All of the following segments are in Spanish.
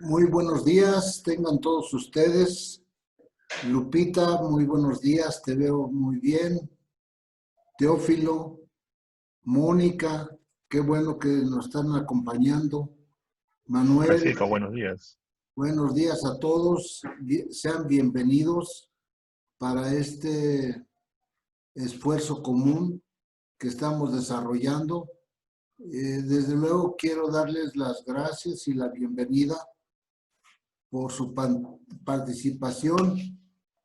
Muy buenos días, tengan todos ustedes. Lupita, muy buenos días, te veo muy bien. Teófilo, Mónica, qué bueno que nos están acompañando. Manuel, Francisco, buenos días. buenos días a todos. Sean bienvenidos para este esfuerzo común que estamos desarrollando. Desde luego quiero darles las gracias y la bienvenida por su participación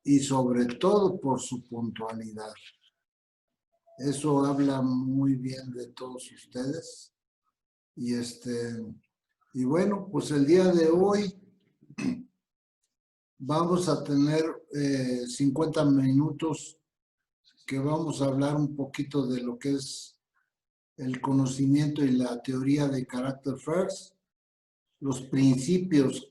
y sobre todo por su puntualidad. Eso habla muy bien de todos ustedes. Y bueno, pues el día de hoy vamos a tener 50 minutos que vamos a hablar un poquito de lo que es el conocimiento y la teoría de Character First, los principios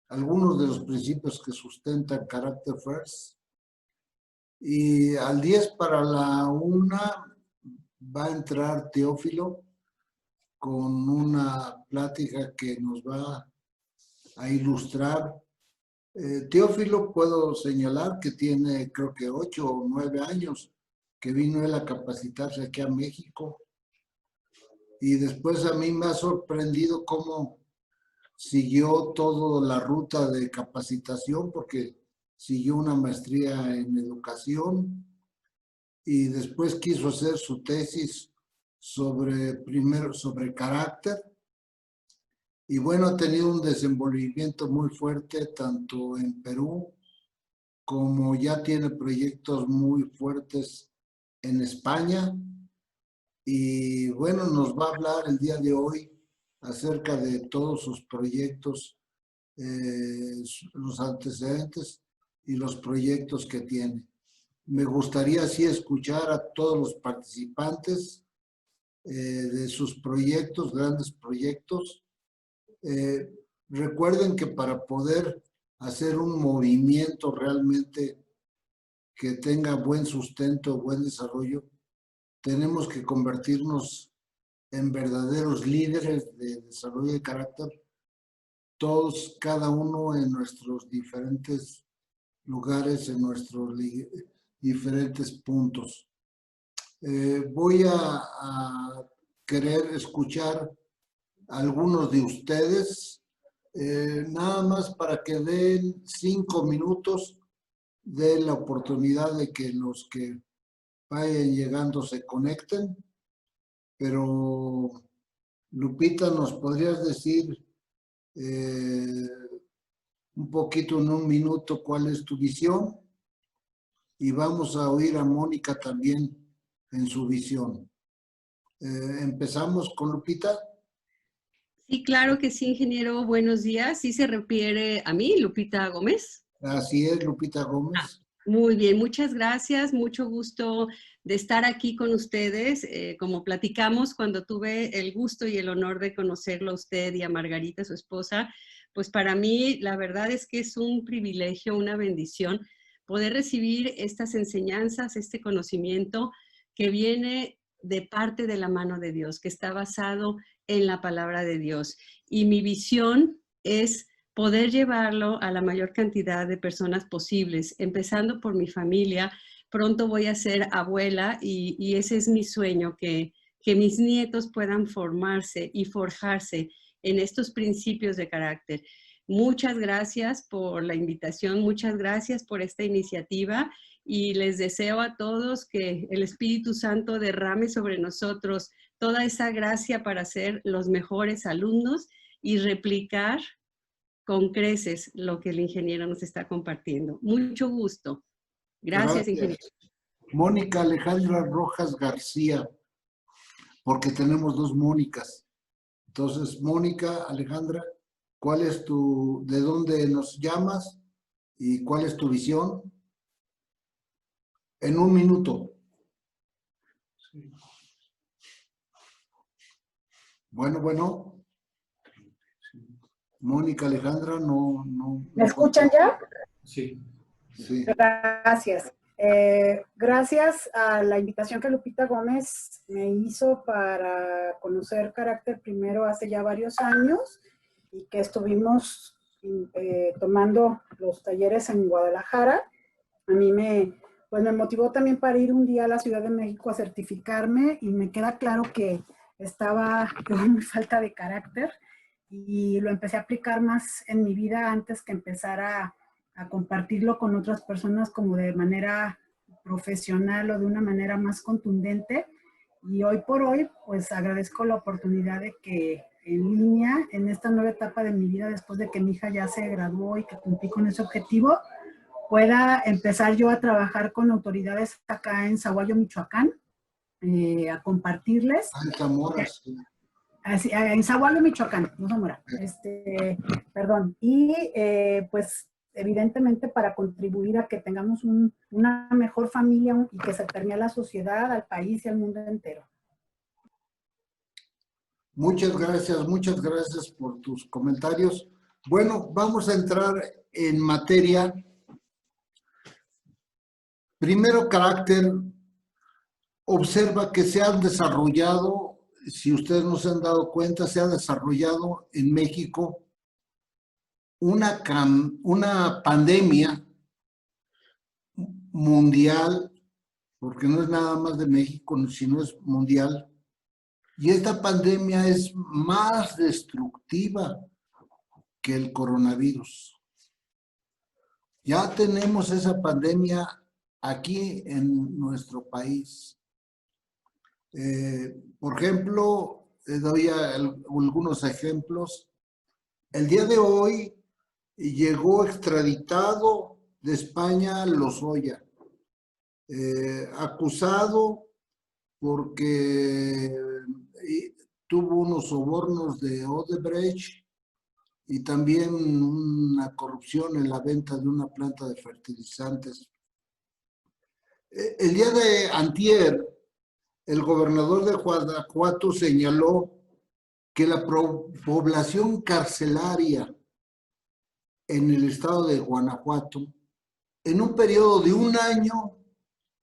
algunos de los principios que sustentan Character First. Y al 10 para la 1 va a entrar Teófilo con una plática que nos va a ilustrar. Teófilo, puedo señalar que tiene creo que 8 o 9 años que vino él a capacitarse aquí a México. Y después a mí me ha sorprendido cómo siguió toda la ruta de capacitación, porque siguió una maestría en educación y después quiso hacer su tesis primero sobre carácter. Y bueno, ha tenido un desenvolvimiento muy fuerte tanto en Perú como ya tiene proyectos muy fuertes en España. Y bueno, nos va a hablar el día de hoy acerca de todos sus proyectos, los antecedentes y los proyectos que tiene. Me gustaría así escuchar a todos los participantes de sus proyectos, grandes proyectos. Recuerden que para poder hacer un movimiento realmente que tenga buen sustento, buen desarrollo, tenemos que convertirnos en verdaderos líderes de desarrollo de carácter, todos, cada uno en nuestros diferentes lugares, en nuestros diferentes puntos. Voy a querer escuchar a algunos de ustedes, nada más para que den 5 minutos de la oportunidad de que los que vayan llegando se conecten. Pero, Lupita, ¿nos podrías decir un poquito en un minuto cuál es tu visión? Y vamos a oír a Mónica también en su visión. Empezamos con Lupita. Sí, claro que sí, ingeniero. Buenos días. ¿Sí se refiere a mí, Lupita Gómez? Así es, Lupita Gómez. Muy bien, muchas gracias. Mucho gusto de estar aquí con ustedes. Como platicamos cuando tuve el gusto y el honor de conocerlo a usted y a Margarita, su esposa, pues para mí la verdad es que es un privilegio, una bendición poder recibir estas enseñanzas, este conocimiento que viene de parte de la mano de Dios, que está basado en la palabra de Dios. Y mi visión es poder llevarlo a la mayor cantidad de personas posibles, empezando por mi familia. Pronto voy a ser abuela y ese es mi sueño, que mis nietos puedan formarse y forjarse en estos principios de carácter. Muchas gracias por la invitación, muchas gracias por esta iniciativa y les deseo a todos que el Espíritu Santo derrame sobre nosotros toda esa gracia para ser los mejores alumnos y replicar con creces lo que el ingeniero nos está compartiendo. Mucho gusto. Gracias, ingeniero. Mónica Alejandra Rojas García, porque tenemos dos Mónicas. Entonces, Mónica Alejandra, ¿cuál es de dónde nos llamas y cuál es tu visión? En un minuto. Bueno. Mónica Alejandra, no. ¿Me escuchan ya? Sí. Gracias. Gracias a la invitación que Lupita Gómez me hizo para conocer Carácter primero hace ya varios años y que estuvimos tomando los talleres en Guadalajara. A mí pues me motivó también para ir un día a la Ciudad de México a certificarme, y me queda claro que estaba con muy falta de carácter, y lo empecé a aplicar más en mi vida antes que empezar a compartirlo con otras personas como de manera profesional o de una manera más contundente. Y hoy por hoy, pues agradezco la oportunidad de que en línea, en esta nueva etapa de mi vida, después de que mi hija ya se graduó y que cumplí con ese objetivo, pueda empezar yo a trabajar con autoridades acá en Zaguayo, Michoacán, a compartirles. En Zamora, sí. Así, en Zaguayo, Michoacán, no Zamora, perdón. Y pues evidentemente para contribuir a que tengamos una mejor familia y que se permee a la sociedad, al país y al mundo entero. Muchas gracias por tus comentarios. Bueno, vamos a entrar en materia. Primero, carácter. Observa que se han desarrollado, si ustedes no se han dado cuenta, se ha desarrollado en México una pandemia mundial, porque no es nada más de México, sino es mundial. Y esta pandemia es más destructiva que el coronavirus. Ya tenemos esa pandemia aquí en nuestro país. Por ejemplo, doy algunos ejemplos. El día de hoy llegó extraditado de España Lozoya, acusado porque tuvo unos sobornos de Odebrecht y también una corrupción en la venta de una planta de fertilizantes. El día de antier, el gobernador de Guanajuato señaló que la población carcelaria en el estado de Guanajuato, en un periodo de un año,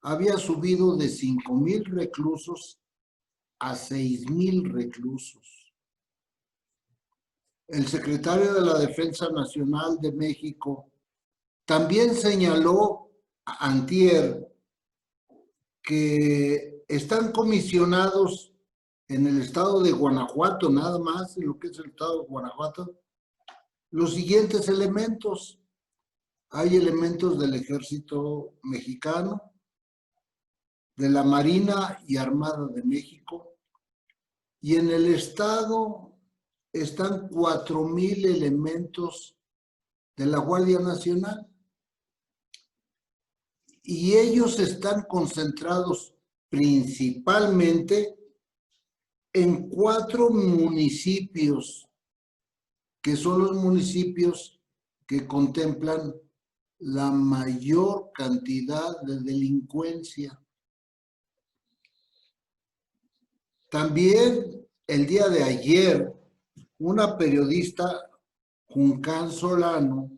había subido de 5,000 reclusos a 6,000 reclusos. El secretario de la Defensa Nacional de México también señaló antier que están comisionados en el estado de Guanajuato, nada más en lo que es el estado de Guanajuato, los siguientes elementos. Hay elementos del Ejército Mexicano, de la Marina y Armada de México, y en el estado están 4,000 elementos de la Guardia Nacional. Y ellos están concentrados principalmente en 4 municipios, que son los municipios que contemplan la mayor cantidad de delincuencia. También el día de ayer, una periodista, Juncán Solano,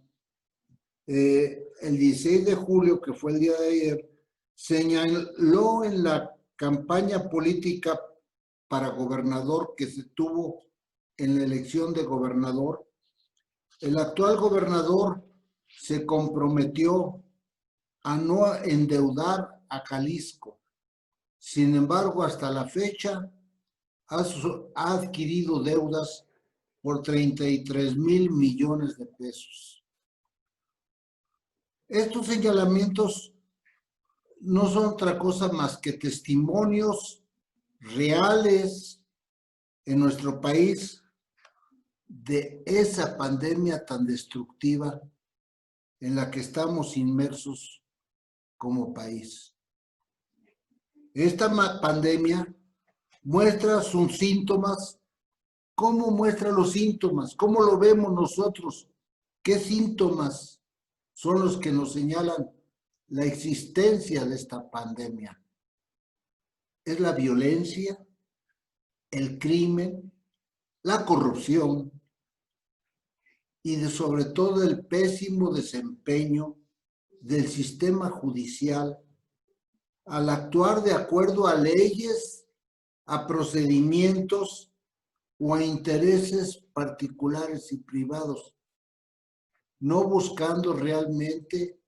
el 16 de julio, que fue el día de ayer, señaló en la campaña política para gobernador que se tuvo en la elección de gobernador, el actual gobernador se comprometió a no endeudar a Jalisco. Sin embargo, hasta la fecha ha adquirido deudas por 33,000 millones de pesos. Estos señalamientos no son otra cosa más que testimonios reales en nuestro país de esa pandemia tan destructiva en la que estamos inmersos como país. Esta pandemia muestra sus síntomas. ¿Cómo muestra los síntomas? ¿Cómo lo vemos nosotros? ¿Qué síntomas son los que nos señalan la existencia de esta pandemia? Es la violencia, el crimen, la corrupción y sobre todo el pésimo desempeño del sistema judicial al actuar de acuerdo a leyes, a procedimientos o a intereses particulares y privados, no buscando realmente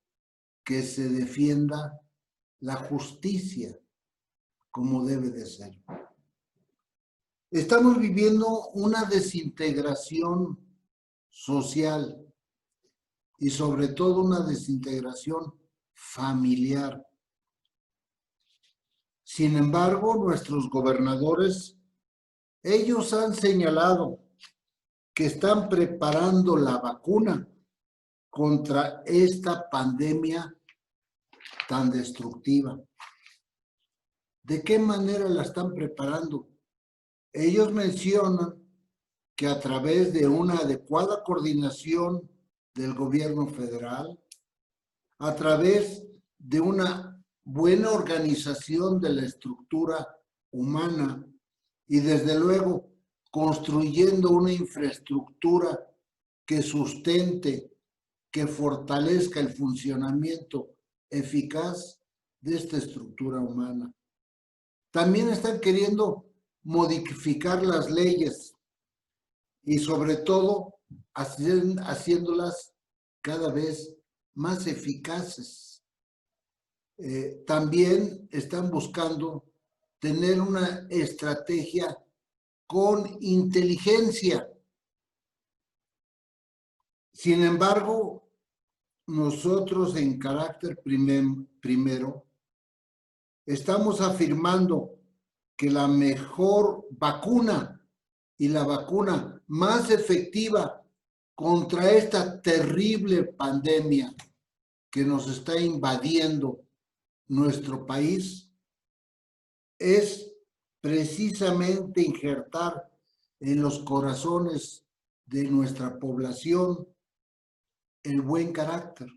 que se defienda la justicia como debe de ser. Estamos viviendo una desintegración social y sobre todo una desintegración familiar. Sin embargo, nuestros gobernadores, ellos han señalado que están preparando la vacuna contra esta pandemia tan destructiva. ¿De qué manera la están preparando? Ellos mencionan que a través de una adecuada coordinación del gobierno federal, a través de una buena organización de la estructura humana y desde luego construyendo una infraestructura que sustente, que fortalezca el funcionamiento eficaz de esta estructura humana. También están queriendo modificar las leyes y sobre todo haciéndolas cada vez más eficaces. También están buscando tener una estrategia con inteligencia. Sin embargo, nosotros en carácter primero estamos afirmando que la mejor vacuna y la vacuna más efectiva contra esta terrible pandemia que nos está invadiendo nuestro país es precisamente injertar en los corazones de nuestra población el buen carácter,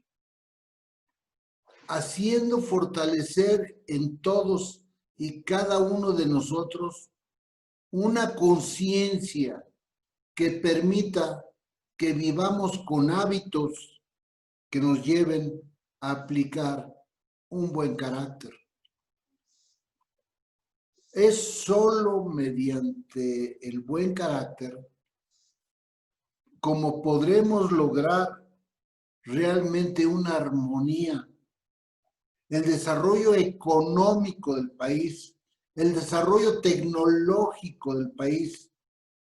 haciendo fortalecer en todos y cada uno de nosotros una conciencia que permita que vivamos con hábitos que nos lleven a aplicar un buen carácter. Es solo mediante el buen carácter como podremos lograr realmente una armonía, el desarrollo económico del país, el desarrollo tecnológico del país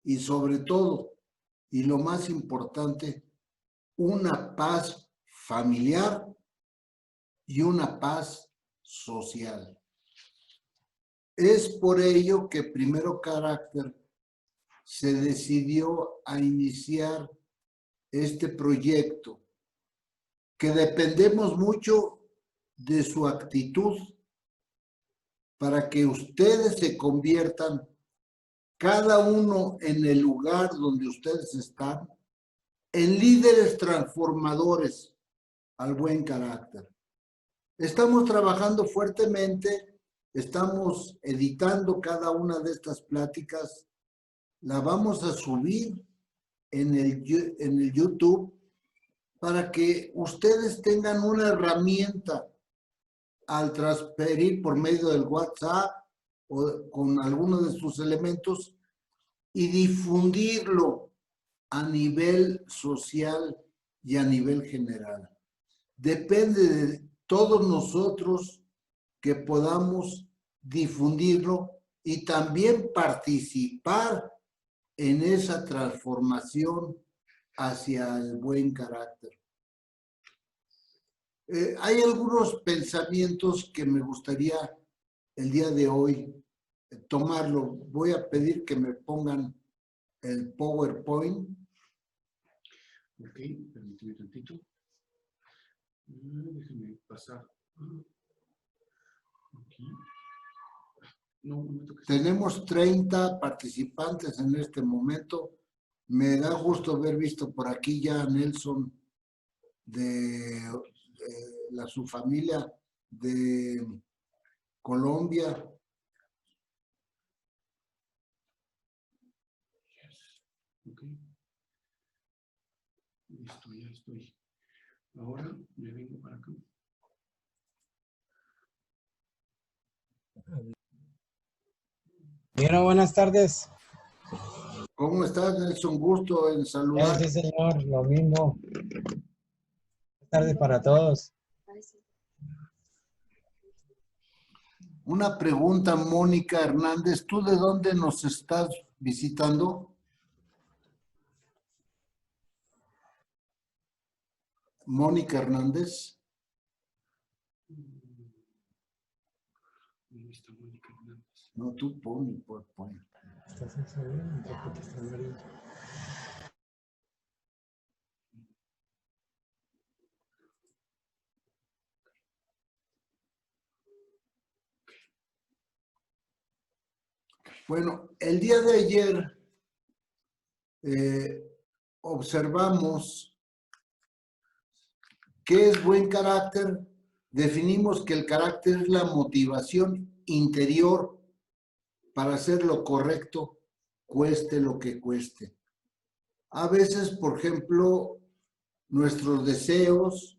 y sobre todo, y lo más importante, una paz familiar y una paz social. Es por ello que Primero Carácter se decidió a iniciar este proyecto, que dependemos mucho de su actitud para que ustedes se conviertan, cada uno en el lugar donde ustedes están, en líderes transformadores al buen carácter. Estamos trabajando fuertemente, estamos editando cada una de estas pláticas, la vamos a subir en el YouTube para que ustedes tengan una herramienta al transferir por medio del WhatsApp o con alguno de sus elementos y difundirlo a nivel social y a nivel general. Depende de todos nosotros que podamos difundirlo y también participar en esa transformación hacia el buen carácter. Hay algunos pensamientos que me gustaría el día de hoy tomarlo. Voy a pedir que me pongan el PowerPoint. Ok, permíteme tantito. Déjenme pasar. Aquí. No me toques. Tenemos 30 participantes en este momento. Me da gusto haber visto por aquí ya a Nelson de su familia de Colombia. Ok. Listo, ya estoy. Ahora me vengo para acá. Bueno, buenas tardes. ¿Cómo estás, Nelson? Gusto en saludar. Sí, señor, lo mismo. Buenas tardes para todos. Una pregunta, Mónica Hernández. ¿Tú de dónde nos estás visitando? Mónica Hernández. ¿Dónde está Mónica Hernández? No, tú pon. ¿Estás en seguro? Porque está amarillo. Bueno, el día de ayer observamos qué es buen carácter. Definimos que el carácter es la motivación interior para hacer lo correcto, cueste lo que cueste. A veces, por ejemplo, nuestros deseos,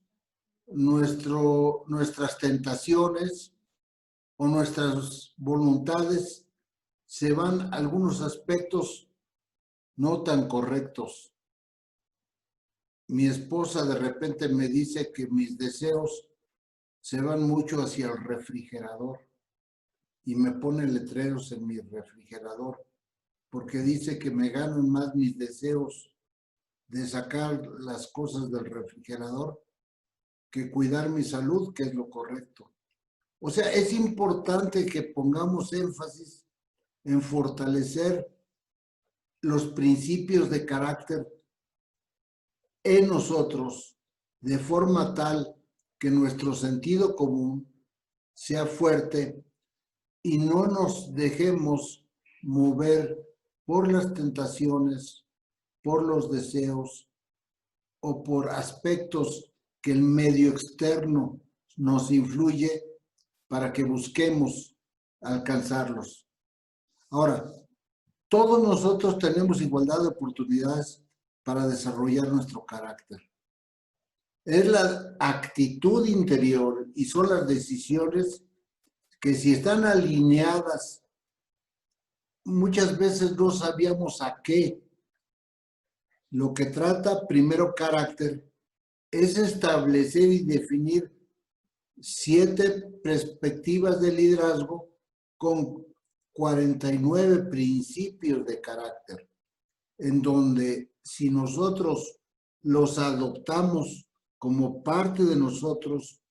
nuestras tentaciones o nuestras voluntades se van a algunos aspectos no tan correctos. Mi esposa de repente me dice que mis deseos se van mucho hacia el refrigerador y me pone letreros en mi refrigerador porque dice que me ganan más mis deseos de sacar las cosas del refrigerador que cuidar mi salud, que es lo correcto. O sea, es importante que pongamos énfasis en fortalecer los principios de carácter en nosotros de forma tal que nuestro sentido común sea fuerte y no nos dejemos mover por las tentaciones, por los deseos o por aspectos que el medio externo nos influye para que busquemos alcanzarlos. Ahora, todos nosotros tenemos igualdad de oportunidades para desarrollar nuestro carácter. Es la actitud interior y son las decisiones que si están alineadas, muchas veces no sabíamos a qué. Lo que trata primero carácter es establecer y definir 7 perspectivas de liderazgo con 49 principios de carácter, en donde si nosotros los adoptamos como parte de nosotros,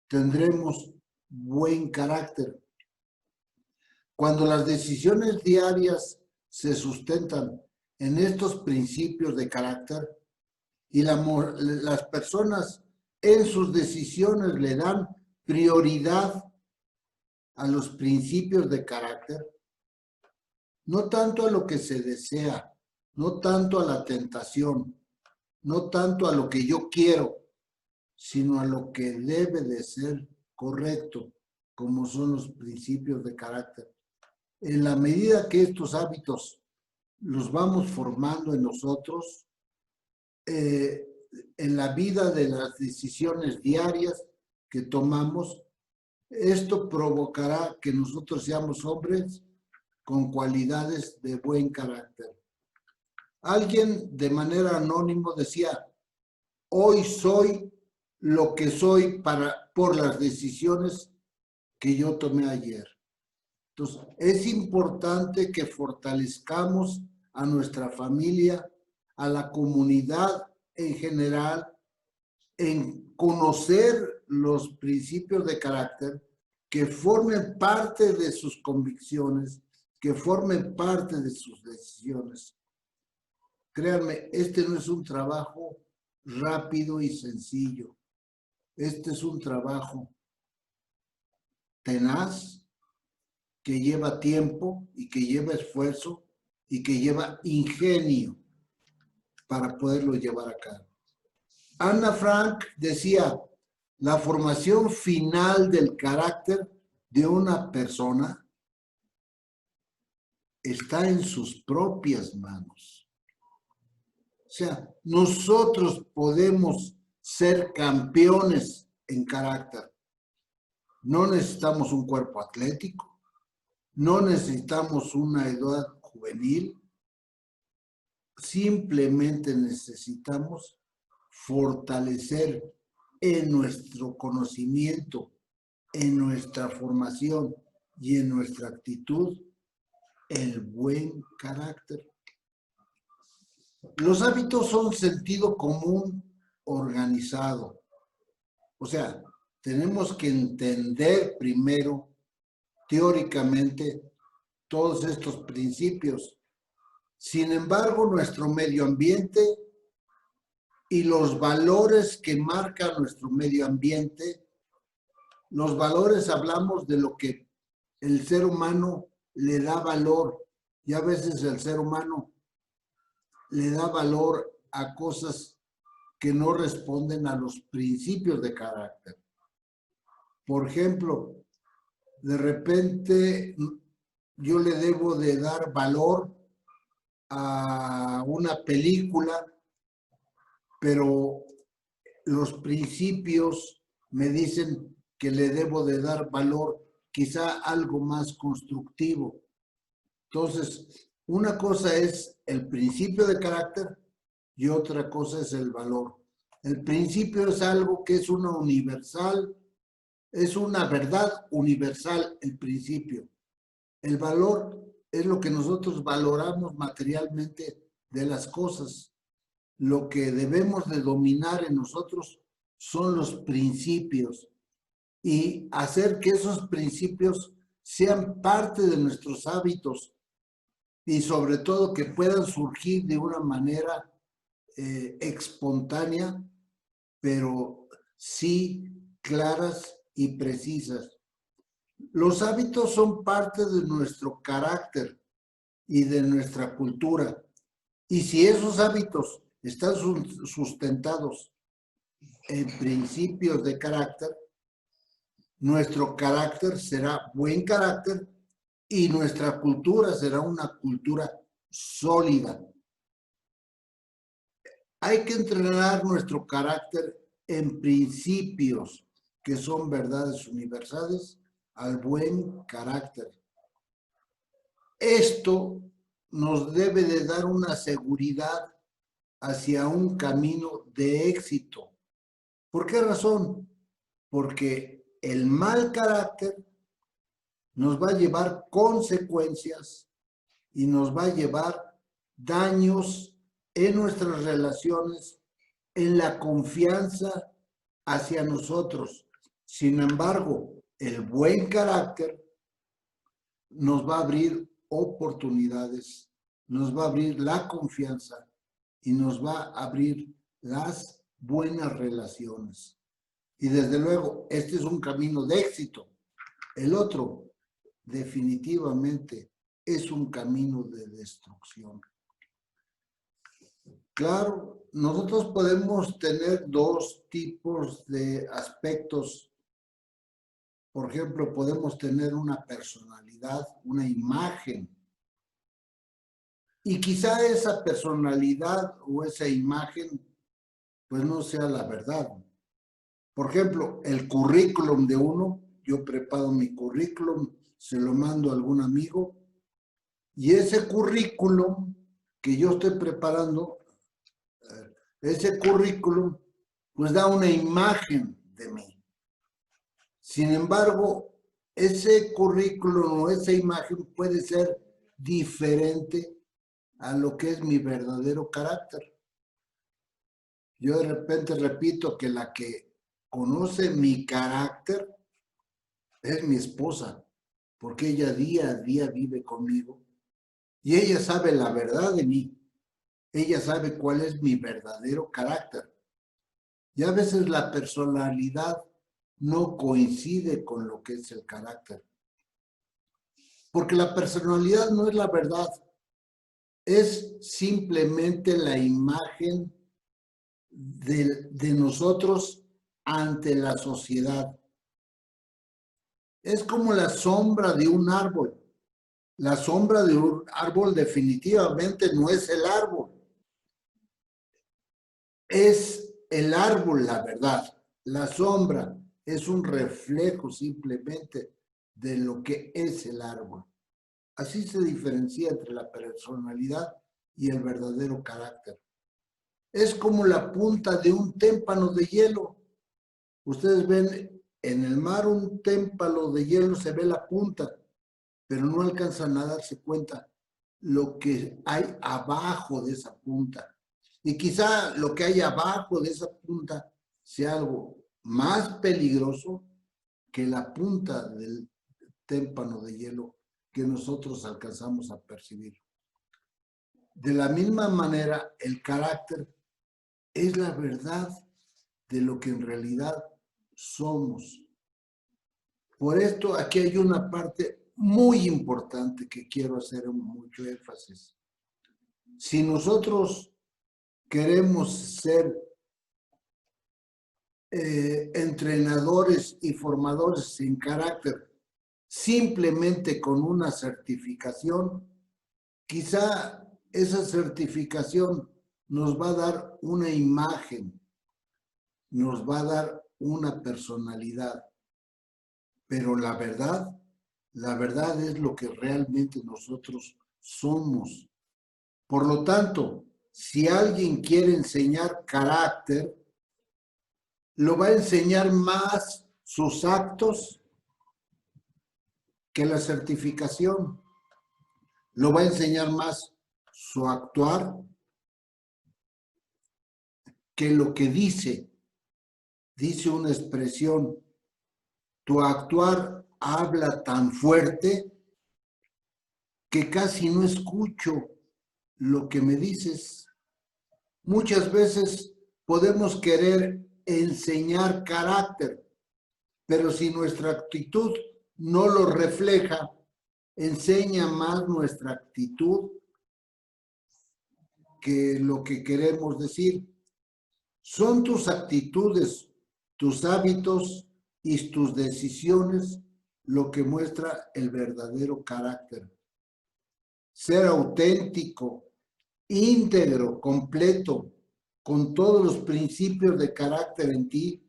tendremos buen carácter. Cuando las decisiones diarias se sustentan en estos principios de carácter y las personas en sus decisiones le dan prioridad a los principios de carácter, no tanto a lo que se desea, no tanto a la tentación, no tanto a lo que yo quiero, sino a lo que debe de ser correcto, como son los principios de carácter. En la medida que estos hábitos los vamos formando en nosotros, en la vida de las decisiones diarias que tomamos, esto provocará que nosotros seamos hombres con cualidades de buen carácter. Alguien de manera anónima decía, hoy soy lo que soy por las decisiones que yo tomé ayer. Entonces, es importante que fortalezcamos a nuestra familia, a la comunidad en general, en conocer los principios de carácter que formen parte de sus convicciones, que formen parte de sus decisiones. Créanme, este no es un trabajo rápido y sencillo. Este es un trabajo tenaz, que lleva tiempo y que lleva esfuerzo y que lleva ingenio para poderlo llevar a cabo. Ana Frank decía, la formación final del carácter de una persona está en sus propias manos. O sea, nosotros podemos ser campeones en carácter. No necesitamos un cuerpo atlético, no necesitamos una edad juvenil, simplemente necesitamos fortalecer en nuestro conocimiento, en nuestra formación y en nuestra actitud el buen carácter. Los hábitos son sentido común organizado. O sea, tenemos que entender primero, teóricamente, todos estos principios. Sin embargo, nuestro medio ambiente y los valores que marca nuestro medio ambiente, los valores hablamos de lo que el ser humano le da valor, y a veces el ser humano le da valor a cosas que no responden a los principios de carácter. Por ejemplo, de repente yo le debo de dar valor a una película, pero los principios me dicen que le debo de dar valor quizá algo más constructivo. Entonces, una cosa es el principio de carácter y otra cosa es el valor. El principio es algo que es una universal, es una verdad universal, el principio. El valor es lo que nosotros valoramos materialmente de las cosas. Lo que debemos de dominar en nosotros son los principios y hacer que esos principios sean parte de nuestros hábitos y sobre todo que puedan surgir de una manera espontánea, pero sí claras y precisas. Los hábitos son parte de nuestro carácter y de nuestra cultura. Y si esos hábitos están sustentados en principios de carácter, nuestro carácter será buen carácter y nuestra cultura será una cultura sólida. Hay que entrenar nuestro carácter en principios que son verdades universales al buen carácter. Esto nos debe de dar una seguridad hacia un camino de éxito. ¿Por qué razón? Porque el mal carácter nos va a llevar consecuencias y nos va a llevar daños en nuestras relaciones, en la confianza hacia nosotros. Sin embargo, el buen carácter nos va a abrir oportunidades, nos va a abrir la confianza y nos va a abrir las buenas relaciones. Y desde luego, este es un camino de éxito. El otro, definitivamente, es un camino de destrucción. Claro, nosotros podemos tener dos tipos de aspectos. Por ejemplo, podemos tener una personalidad, una imagen. Y quizá esa personalidad o esa imagen, pues no sea la verdad. Por ejemplo, el currículum de uno, yo preparo mi currículum, se lo mando a algún amigo, y ese currículum que yo estoy preparando, ese currículum, pues da una imagen de mí. Sin embargo, ese currículum o esa imagen puede ser diferente a lo que es mi verdadero carácter. Yo de repente repito que la que conoce mi carácter es mi esposa, porque ella día a día vive conmigo y ella sabe la verdad de mí. Ella sabe cuál es mi verdadero carácter. Y a veces la personalidad no coincide con lo que es el carácter. Porque la personalidad no es la verdad. Es simplemente la imagen de nosotros ante la sociedad. Es como la sombra de un árbol. La sombra de un árbol definitivamente no es el árbol. Es el árbol, la verdad. La sombra es un reflejo simplemente de lo que es el árbol. Así se diferencia entre la personalidad y el verdadero carácter. Es como la punta de un témpano de hielo. Ustedes ven en el mar un témpano de hielo, se ve la punta, pero no alcanzan a darse cuenta lo que hay abajo de esa punta. Y quizá lo que hay abajo de esa punta sea algo más peligroso que la punta del témpano de hielo que nosotros alcanzamos a percibir. De la misma manera, el carácter es la verdad de lo que en realidad somos. Por esto, aquí hay una parte muy importante que quiero hacer mucho énfasis. Si nosotros queremos ser entrenadores y formadores en carácter simplemente con una certificación, quizá esa certificación nos va a dar una imagen, nos va a dar una personalidad, pero la verdad es lo que realmente nosotros somos. Por lo tanto, si alguien quiere enseñar carácter, lo va a enseñar más sus actos que la certificación. Lo va a enseñar más su actuar que lo que dice. Dice una expresión: tu actuar habla tan fuerte que casi no escucho lo que me dices. Muchas veces podemos querer enseñar carácter, pero si nuestra actitud no lo refleja, enseña más nuestra actitud que lo que queremos decir. Son tus actitudes, tus hábitos y tus decisiones lo que muestra el verdadero carácter. Ser auténtico, íntegro, completo, con todos los principios de carácter en ti,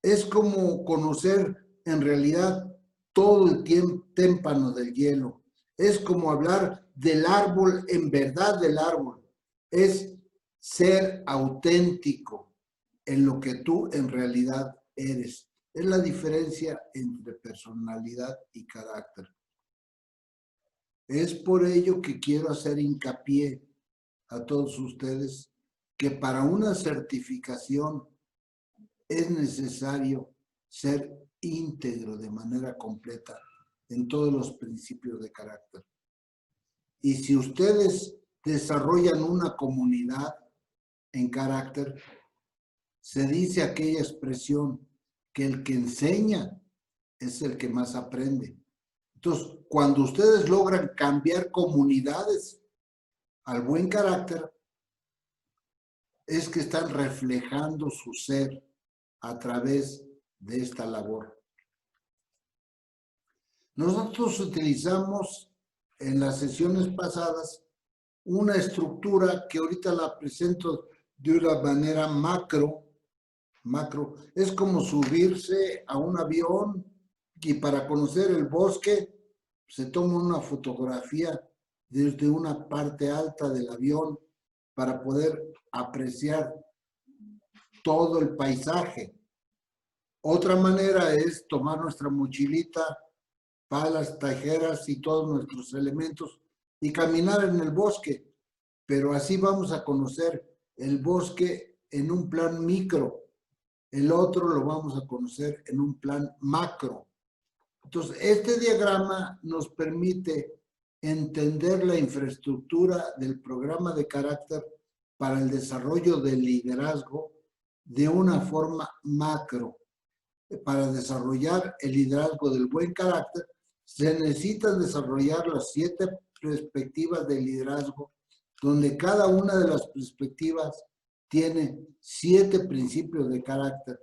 es como conocer en realidad todo el témpano del hielo. Es como hablar del árbol en verdad del árbol. Es ser auténtico en lo que tú en realidad eres. Es la diferencia entre personalidad y carácter. Es por ello que quiero hacer hincapié a todos ustedes que para una certificación es necesario ser íntegro de manera completa en todos los principios de carácter. Y si ustedes desarrollan una comunidad en carácter, se dice aquella expresión que el que enseña es el que más aprende. Entonces, cuando ustedes logran cambiar comunidades al buen carácter, es que están reflejando su ser a través de esta labor. Nosotros utilizamos en las sesiones pasadas una estructura que ahorita la presento de una manera macro. Es como subirse a un avión y para conocer el bosque se toma una fotografía desde una parte alta del avión para poder apreciar todo el paisaje. Otra manera es tomar nuestra mochilita, palas, tijeras y todos nuestros elementos y caminar en el bosque, pero así vamos a conocer el bosque en un plan micro. El otro lo vamos a conocer en un plan macro. Entonces, este diagrama nos permite entender la infraestructura del programa de carácter para el desarrollo del liderazgo de una forma macro. Para desarrollar el liderazgo del buen carácter, se necesitan desarrollar las 7 perspectivas de liderazgo, donde cada una de las perspectivas tiene 7 principios de carácter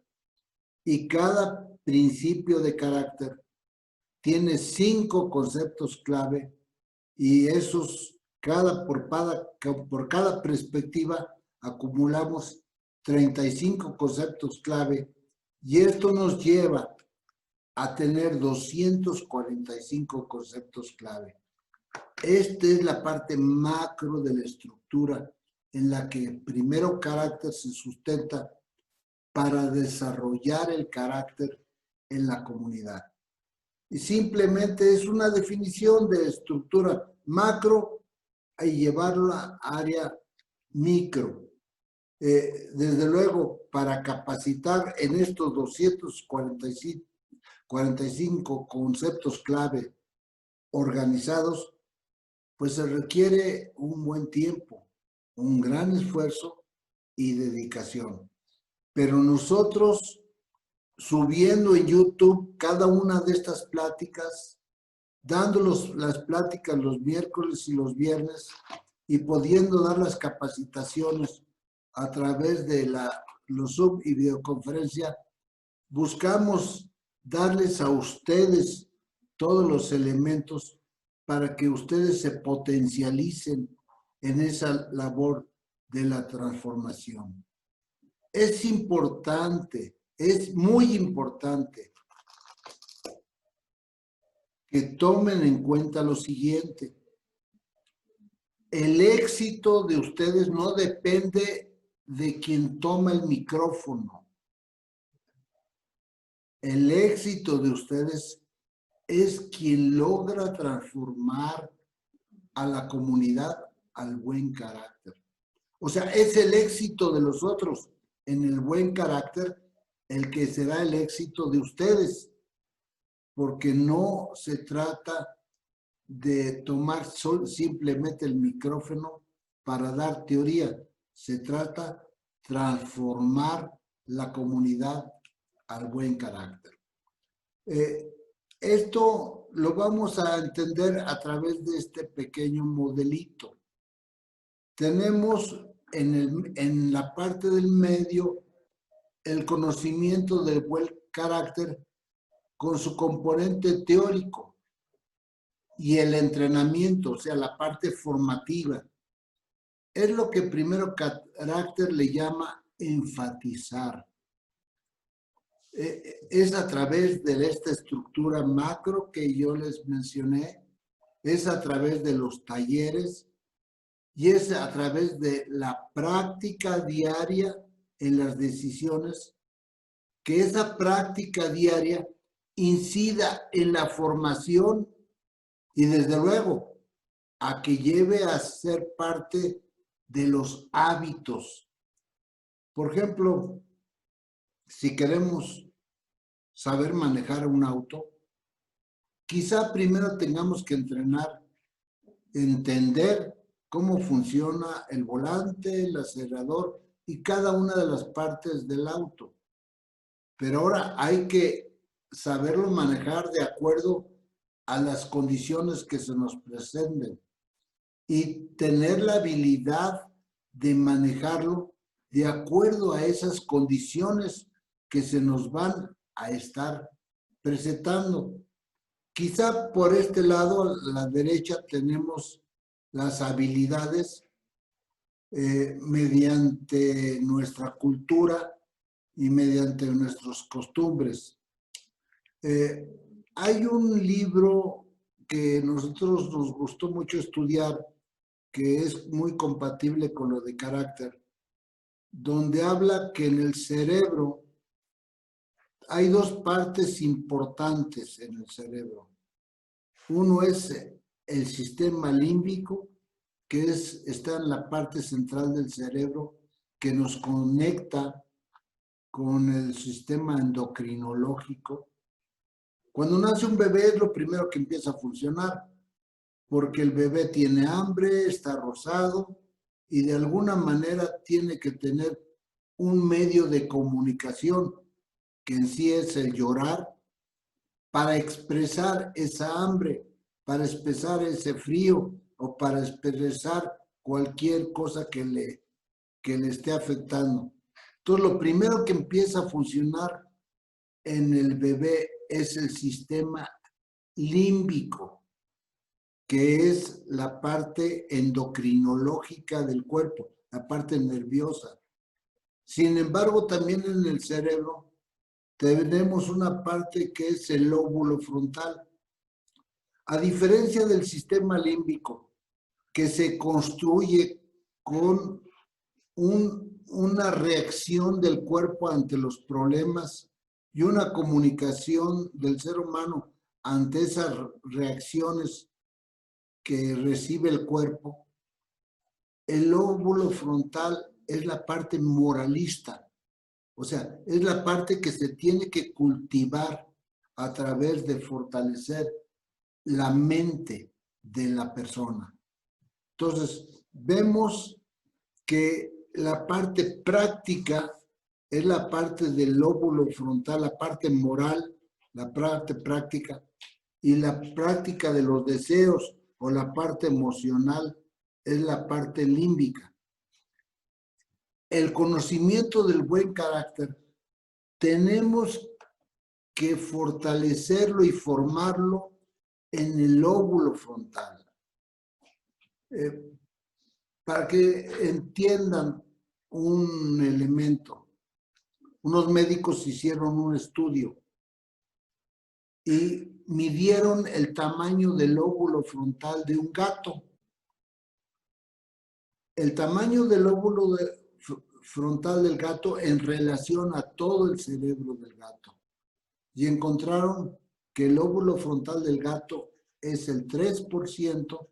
y cada principio de carácter tiene 5 conceptos clave y esos, por cada perspectiva acumulamos 35 conceptos clave y esto nos lleva a tener 245 conceptos clave. Esta es la parte macro de la estructura en la que primero carácter se sustenta para desarrollar el carácter en la comunidad. Y simplemente es una definición de estructura macro y llevarla a área micro. Desde luego, para capacitar en estos 245 conceptos clave organizados, pues se requiere un buen tiempo, un gran esfuerzo y dedicación. Pero nosotros, subiendo en YouTube cada una de estas pláticas, dando las pláticas los miércoles y los viernes y pudiendo dar las capacitaciones a través de los Zoom y videoconferencia, buscamos darles a ustedes todos los elementos para que ustedes se potencialicen en esa labor de la transformación. Es importante, es muy importante que tomen en cuenta lo siguiente. El éxito de ustedes no depende de quien toma el micrófono. El éxito de ustedes es quien logra transformar a la comunidad al buen carácter. O sea, es el éxito de los otros en el buen carácter el que será el éxito de ustedes, porque no se trata de tomar simplemente el micrófono para dar teoría, se trata de transformar la comunidad al buen carácter. Esto lo vamos a entender a través de este pequeño modelito. Tenemos en la parte del medio el conocimiento del buen carácter con su componente teórico y el entrenamiento, o sea, la parte formativa. Es lo que primero carácter le llama enfatizar. Es a través de esta estructura macro que yo les mencioné, es a través de los talleres y es a través de la práctica diaria en las decisiones, que esa práctica diaria incida en la formación y desde luego a que lleve a ser parte de los hábitos. Por ejemplo, si queremos saber manejar un auto, quizá primero tengamos que entrenar, entender cómo funciona el volante, el acelerador y cada una de las partes del auto. Pero ahora hay que saberlo manejar de acuerdo a las condiciones que se nos presenten y tener la habilidad de manejarlo de acuerdo a esas condiciones que se nos van a estar presentando. Quizá por este lado, a la derecha, tenemos las habilidades mediante nuestra cultura y mediante nuestras costumbres. Hay un libro que a nosotros nos gustó mucho estudiar, que es muy compatible con lo de carácter, donde habla que en el cerebro hay dos partes importantes en el cerebro. Uno es el sistema límbico, que está en la parte central del cerebro, que nos conecta con el sistema endocrinológico. Cuando nace un bebé es lo primero que empieza a funcionar, porque el bebé tiene hambre, está rosado y de alguna manera tiene que tener un medio de comunicación, que en sí es el llorar, para expresar esa hambre, para expresar ese frío o para expresar cualquier cosa que le esté afectando. Entonces, lo primero que empieza a funcionar en el bebé es el sistema límbico, que es la parte endocrinológica del cuerpo, la parte nerviosa. Sin embargo, también en el cerebro tenemos una parte que es el lóbulo frontal. A diferencia del sistema límbico, que se construye con una reacción del cuerpo ante los problemas y una comunicación del ser humano ante esas reacciones que recibe el cuerpo, el lóbulo frontal es la parte moralista, o sea, es la parte que se tiene que cultivar a través de fortalecer la mente de la persona. Entonces, vemos que la parte práctica es la parte del lóbulo frontal, la parte moral, la parte práctica, y la práctica de los deseos o la parte emocional es la parte límbica. El conocimiento del buen carácter tenemos que fortalecerlo y formarlo en el lóbulo frontal. Para que entiendan un elemento, unos médicos hicieron un estudio y midieron el tamaño del lóbulo frontal de un gato. El tamaño del lóbulo frontal del gato en relación a todo el cerebro del gato. Y encontraron que el lóbulo frontal del gato es el 3%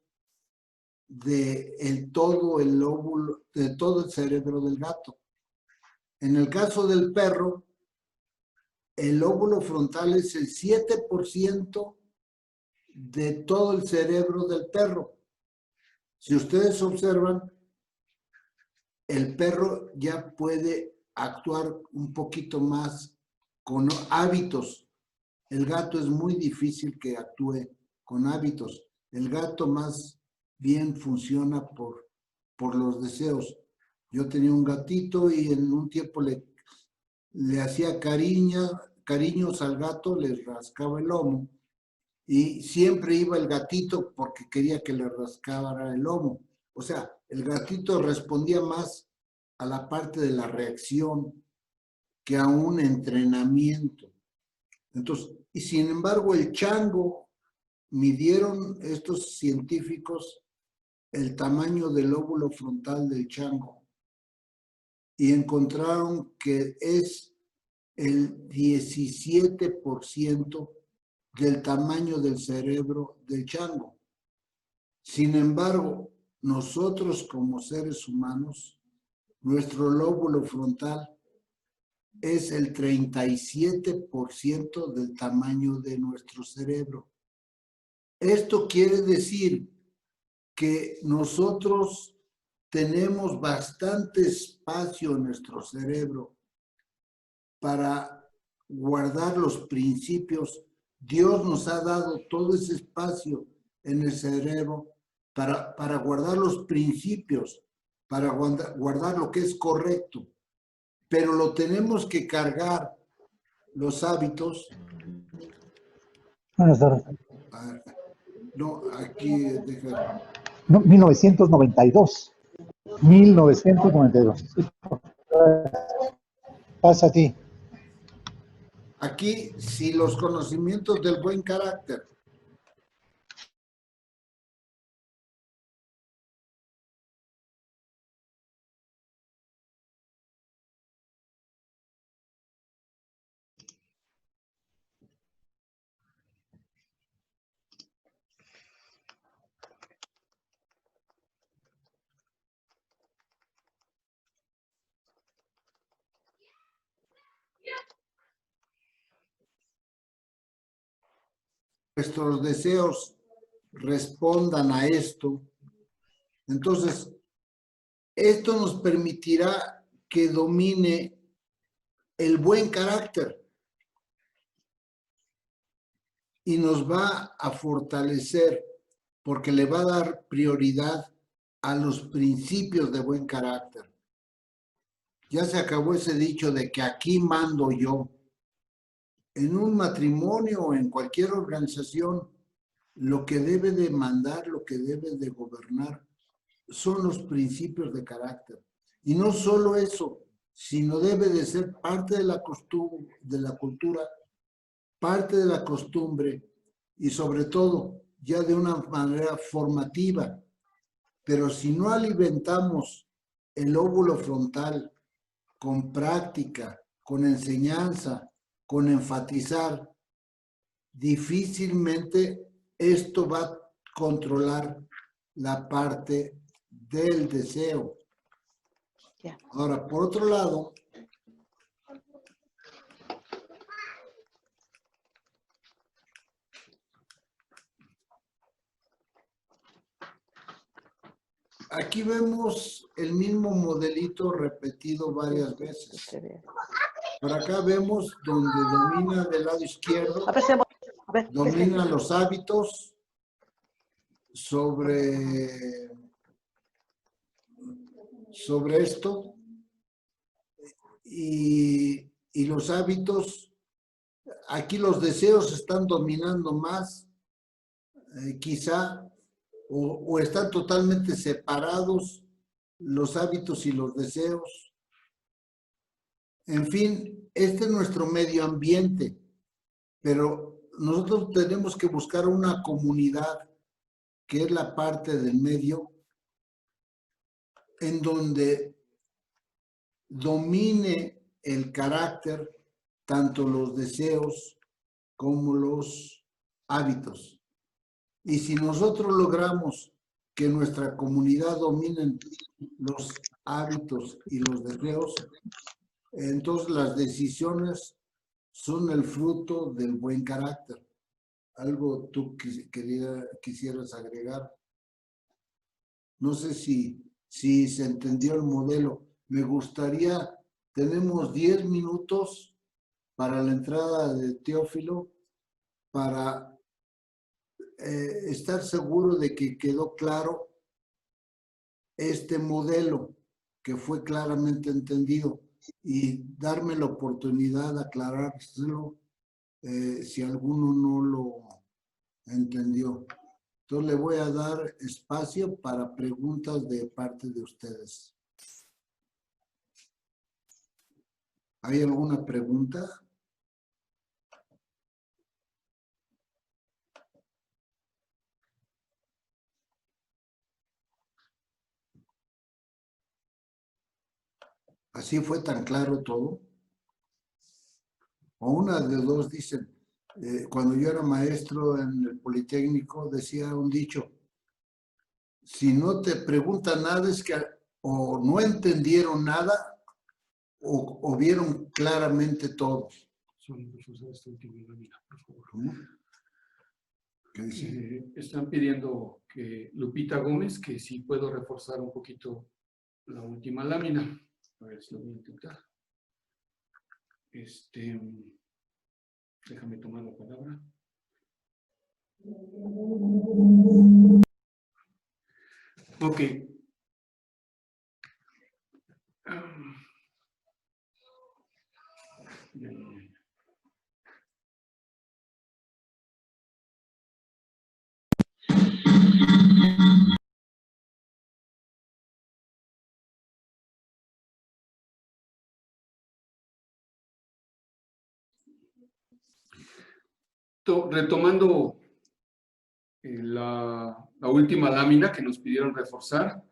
de todo el lóbulo, de todo el cerebro del gato. En el caso del perro, el lóbulo frontal es el 7% de todo el cerebro del perro. Si ustedes observan, el perro ya puede actuar un poquito más con hábitos. El gato es muy difícil que actúe con hábitos. El gato más bien funciona por los deseos. Yo tenía un gatito y en un tiempo le hacía cariños al gato, le rascaba el lomo y siempre iba el gatito porque quería que le rascara el lomo. O sea, el gatito respondía más a la parte de la reacción que a un entrenamiento. Entonces, y sin embargo el chango, midieron estos científicos el tamaño del lóbulo frontal del chango y encontraron que es el 17% del tamaño del cerebro del chango. Sin embargo, nosotros como seres humanos, nuestro lóbulo frontal es el 37% del tamaño de nuestro cerebro. Esto quiere decir que nosotros tenemos bastante espacio en nuestro cerebro para guardar los principios. Dios nos ha dado todo ese espacio en el cerebro para guardar los principios, para guardar lo que es correcto. Pero lo tenemos que cargar, los hábitos. Buenas tardes. No, aquí deja. No, 1992. 1992. Pasa a ti. Aquí, si los conocimientos del buen carácter nuestros deseos respondan a esto, entonces esto nos permitirá que domine el buen carácter y nos va a fortalecer porque le va a dar prioridad a los principios de buen carácter. Ya se acabó ese dicho de que aquí mando yo. En un matrimonio o en cualquier organización, lo que debe de mandar, lo que debe de gobernar, son los principios de carácter. Y no solo eso, sino debe de ser parte de la cultura, parte de la costumbre y sobre todo ya de una manera formativa, pero si no alimentamos el lóbulo frontal con práctica, con enseñanza, con enfatizar, difícilmente esto va a controlar la parte del deseo. Ya. Ahora, por otro lado, aquí vemos el mismo modelito repetido varias veces. Por acá vemos donde domina del lado izquierdo, domina los hábitos sobre esto y los hábitos, aquí los deseos están dominando más, quizá, o están totalmente separados los hábitos y los deseos. En fin, este es nuestro medio ambiente, pero nosotros tenemos que buscar una comunidad que es la parte del medio en donde domine el carácter, tanto los deseos como los hábitos. Y si nosotros logramos que nuestra comunidad dominen los hábitos y los deseos, entonces las decisiones son el fruto del buen carácter. ¿Algo tú quisieras agregar? No sé si se entendió el modelo. Me gustaría, tenemos 10 minutos para la entrada de Teófilo para estar seguro de que quedó claro este modelo, que fue claramente entendido, y darme la oportunidad de aclarárselo si alguno no lo entendió. Entonces le voy a dar espacio para preguntas de parte de ustedes. ¿Hay alguna pregunta? ¿Así fue tan claro todo? O una de dos dicen, cuando yo era maestro en el Politécnico, decía un dicho, si no te preguntan nada es que o no entendieron nada o vieron claramente todo. Son reforzar esta última lámina, por favor. ¿Cómo? ¿Qué dice? Están pidiendo que Lupita Gómez, que si puedo reforzar un poquito la última lámina. A ver si lo voy a intentar. Déjame tomar la palabra. Ok. Retomando la última lámina que nos pidieron reforzar,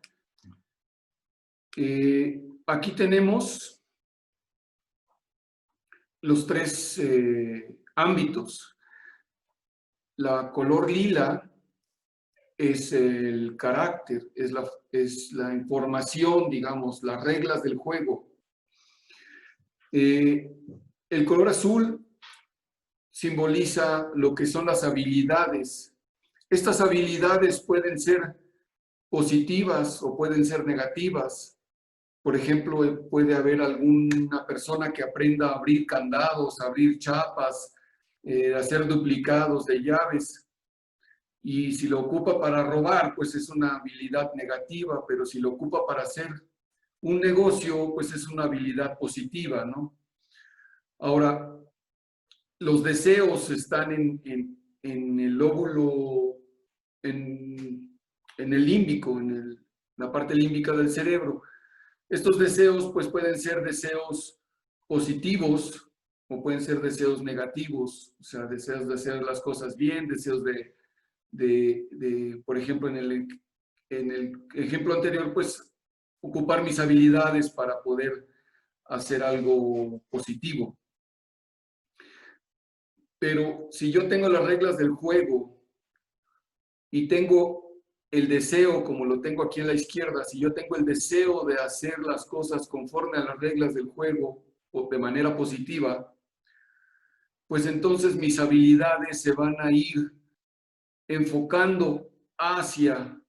aquí tenemos los tres ámbitos. La color lila es el carácter, es la información, digamos, las reglas del juego. El color azul simboliza lo que son las habilidades. Estas habilidades pueden ser positivas o pueden ser negativas. Por ejemplo, puede haber alguna persona que aprenda a abrir candados, a abrir chapas, hacer duplicados de llaves. Y si lo ocupa para robar, pues es una habilidad negativa, pero si lo ocupa para hacer un negocio, pues es una habilidad positiva, ¿no? Ahora, los deseos están en el lóbulo, en el límbico, la parte límbica del cerebro. Estos deseos pues pueden ser deseos positivos o pueden ser deseos negativos, o sea, deseos de hacer las cosas bien, deseos de por ejemplo, en el ejemplo anterior, pues ocupar mis habilidades para poder hacer algo positivo. Pero si yo tengo las reglas del juego y tengo el deseo, como lo tengo aquí a la izquierda, si yo tengo el deseo de hacer las cosas conforme a las reglas del juego o de manera positiva, pues entonces mis habilidades se van a ir enfocando hacia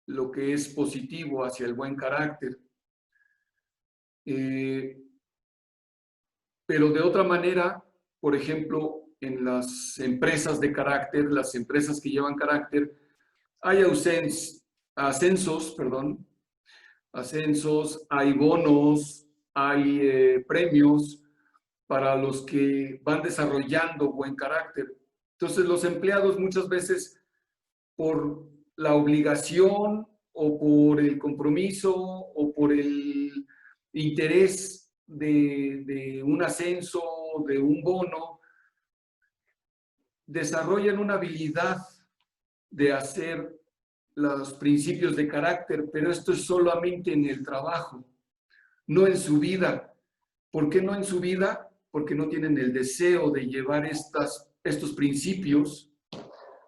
lo que es positivo, hacia el buen carácter. Pero de otra manera, por ejemplo, en las empresas de carácter, las empresas que llevan carácter, hay ascensos, hay bonos, hay premios para los que van desarrollando buen carácter. Entonces, los empleados muchas veces, por la obligación o por el compromiso o por el interés de un ascenso, de un bono, desarrollan una habilidad de hacer los principios de carácter, pero esto es solamente en el trabajo, no en su vida. ¿Por qué no en su vida? Porque no tienen el deseo de llevar estos principios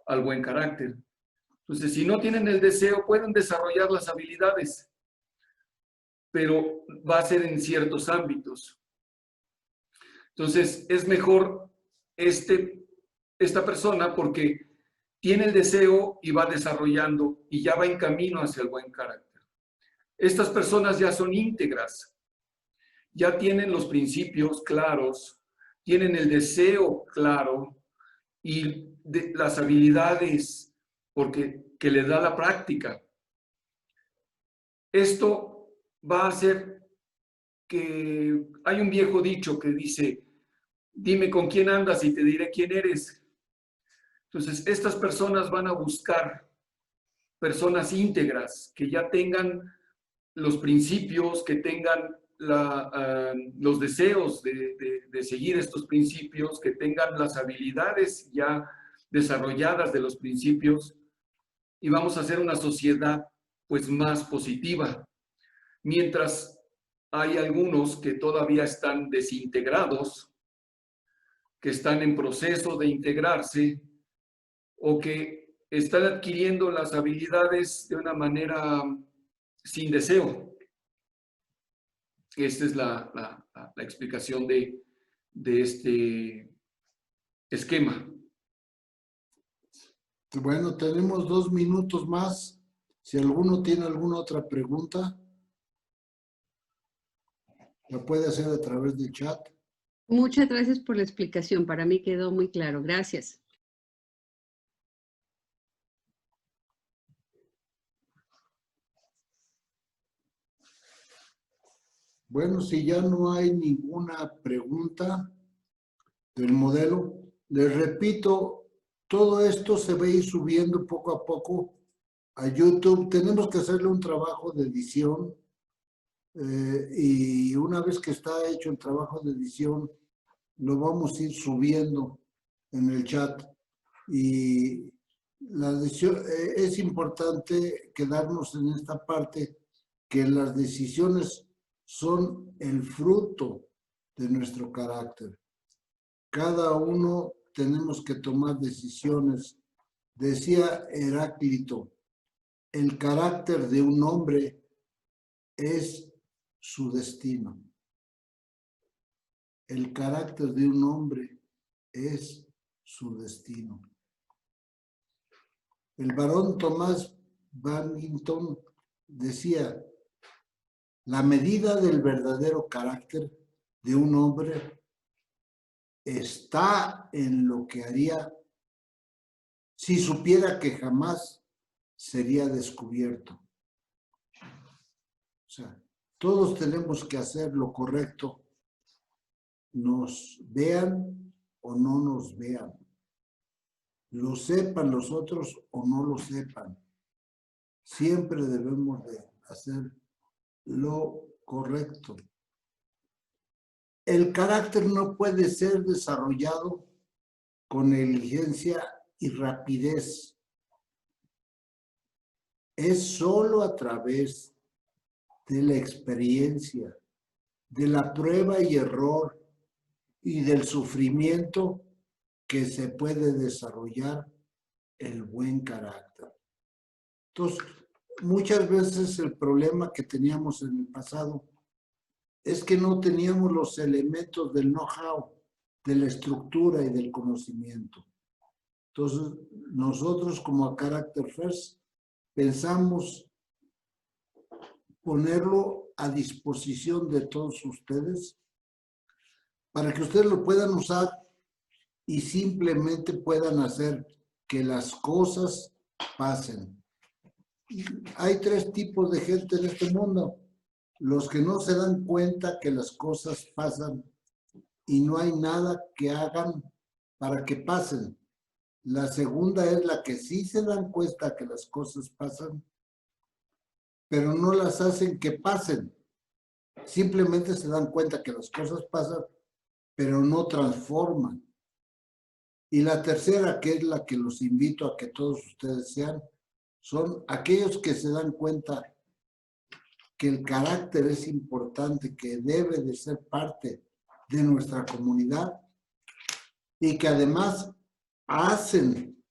al buen carácter. Entonces, si no tienen el deseo, pueden desarrollar las habilidades, pero va a ser en ciertos ámbitos. Entonces, es mejor esta persona porque tiene el deseo y va desarrollando y ya va en camino hacia el buen carácter. Estas personas ya son íntegras, ya tienen los principios claros, tienen el deseo claro y las habilidades que les da la práctica. Esto va a hacer que hay un viejo dicho que dice, dime con quién andas y te diré quién eres. Entonces, estas personas van a buscar personas íntegras, que ya tengan los principios, que tengan los deseos de seguir estos principios, que tengan las habilidades ya desarrolladas de los principios, y vamos a hacer una sociedad pues más positiva. Mientras hay algunos que todavía están desintegrados, que están en proceso de integrarse o que están adquiriendo las habilidades de una manera sin deseo. Esta es la explicación de este esquema. Bueno, tenemos 2 minutos más. Si alguno tiene alguna otra pregunta, la puede hacer a través del chat. Muchas gracias por la explicación. Para mí quedó muy claro. Gracias. Bueno, si ya no hay ninguna pregunta del modelo, les repito, todo esto se va a ir subiendo poco a poco a YouTube. Tenemos que hacerle un trabajo de edición y una vez que está hecho el trabajo de edición, lo vamos a ir subiendo en el chat. Y la decisión, es importante quedarnos en esta parte, que las decisiones son el fruto de nuestro carácter. Cada uno tenemos que tomar decisiones. Decía Heráclito, el carácter de un hombre es su destino. El carácter de un hombre es su destino. El barón Tomás Babington decía, la medida del verdadero carácter de un hombre está en lo que haría si supiera que jamás sería descubierto. O sea, todos tenemos que hacer lo correcto, nos vean o no nos vean, lo sepan los otros o no lo sepan. Siempre debemos de hacer lo correcto. El carácter no puede ser desarrollado con negligencia y rapidez. Es solo a través de la experiencia, de la prueba y error y del sufrimiento que se puede desarrollar el buen carácter. Entonces, muchas veces el problema que teníamos en el pasado es que no teníamos los elementos del know-how, de la estructura y del conocimiento. Entonces, nosotros como Character First pensamos ponerlo a disposición de todos ustedes para que ustedes lo puedan usar y simplemente puedan hacer que las cosas pasen. Hay tres tipos de gente en este mundo. Los que no se dan cuenta que las cosas pasan y no hay nada que hagan para que pasen. La segunda es la que sí se dan cuenta que las cosas pasan, pero no las hacen que pasen. Simplemente se dan cuenta que las cosas pasan, pero no transforman. Y la tercera, que es la que los invito a que todos ustedes sean, son aquellos que se dan cuenta que el carácter es importante, que debe de ser parte de nuestra comunidad y que además hacen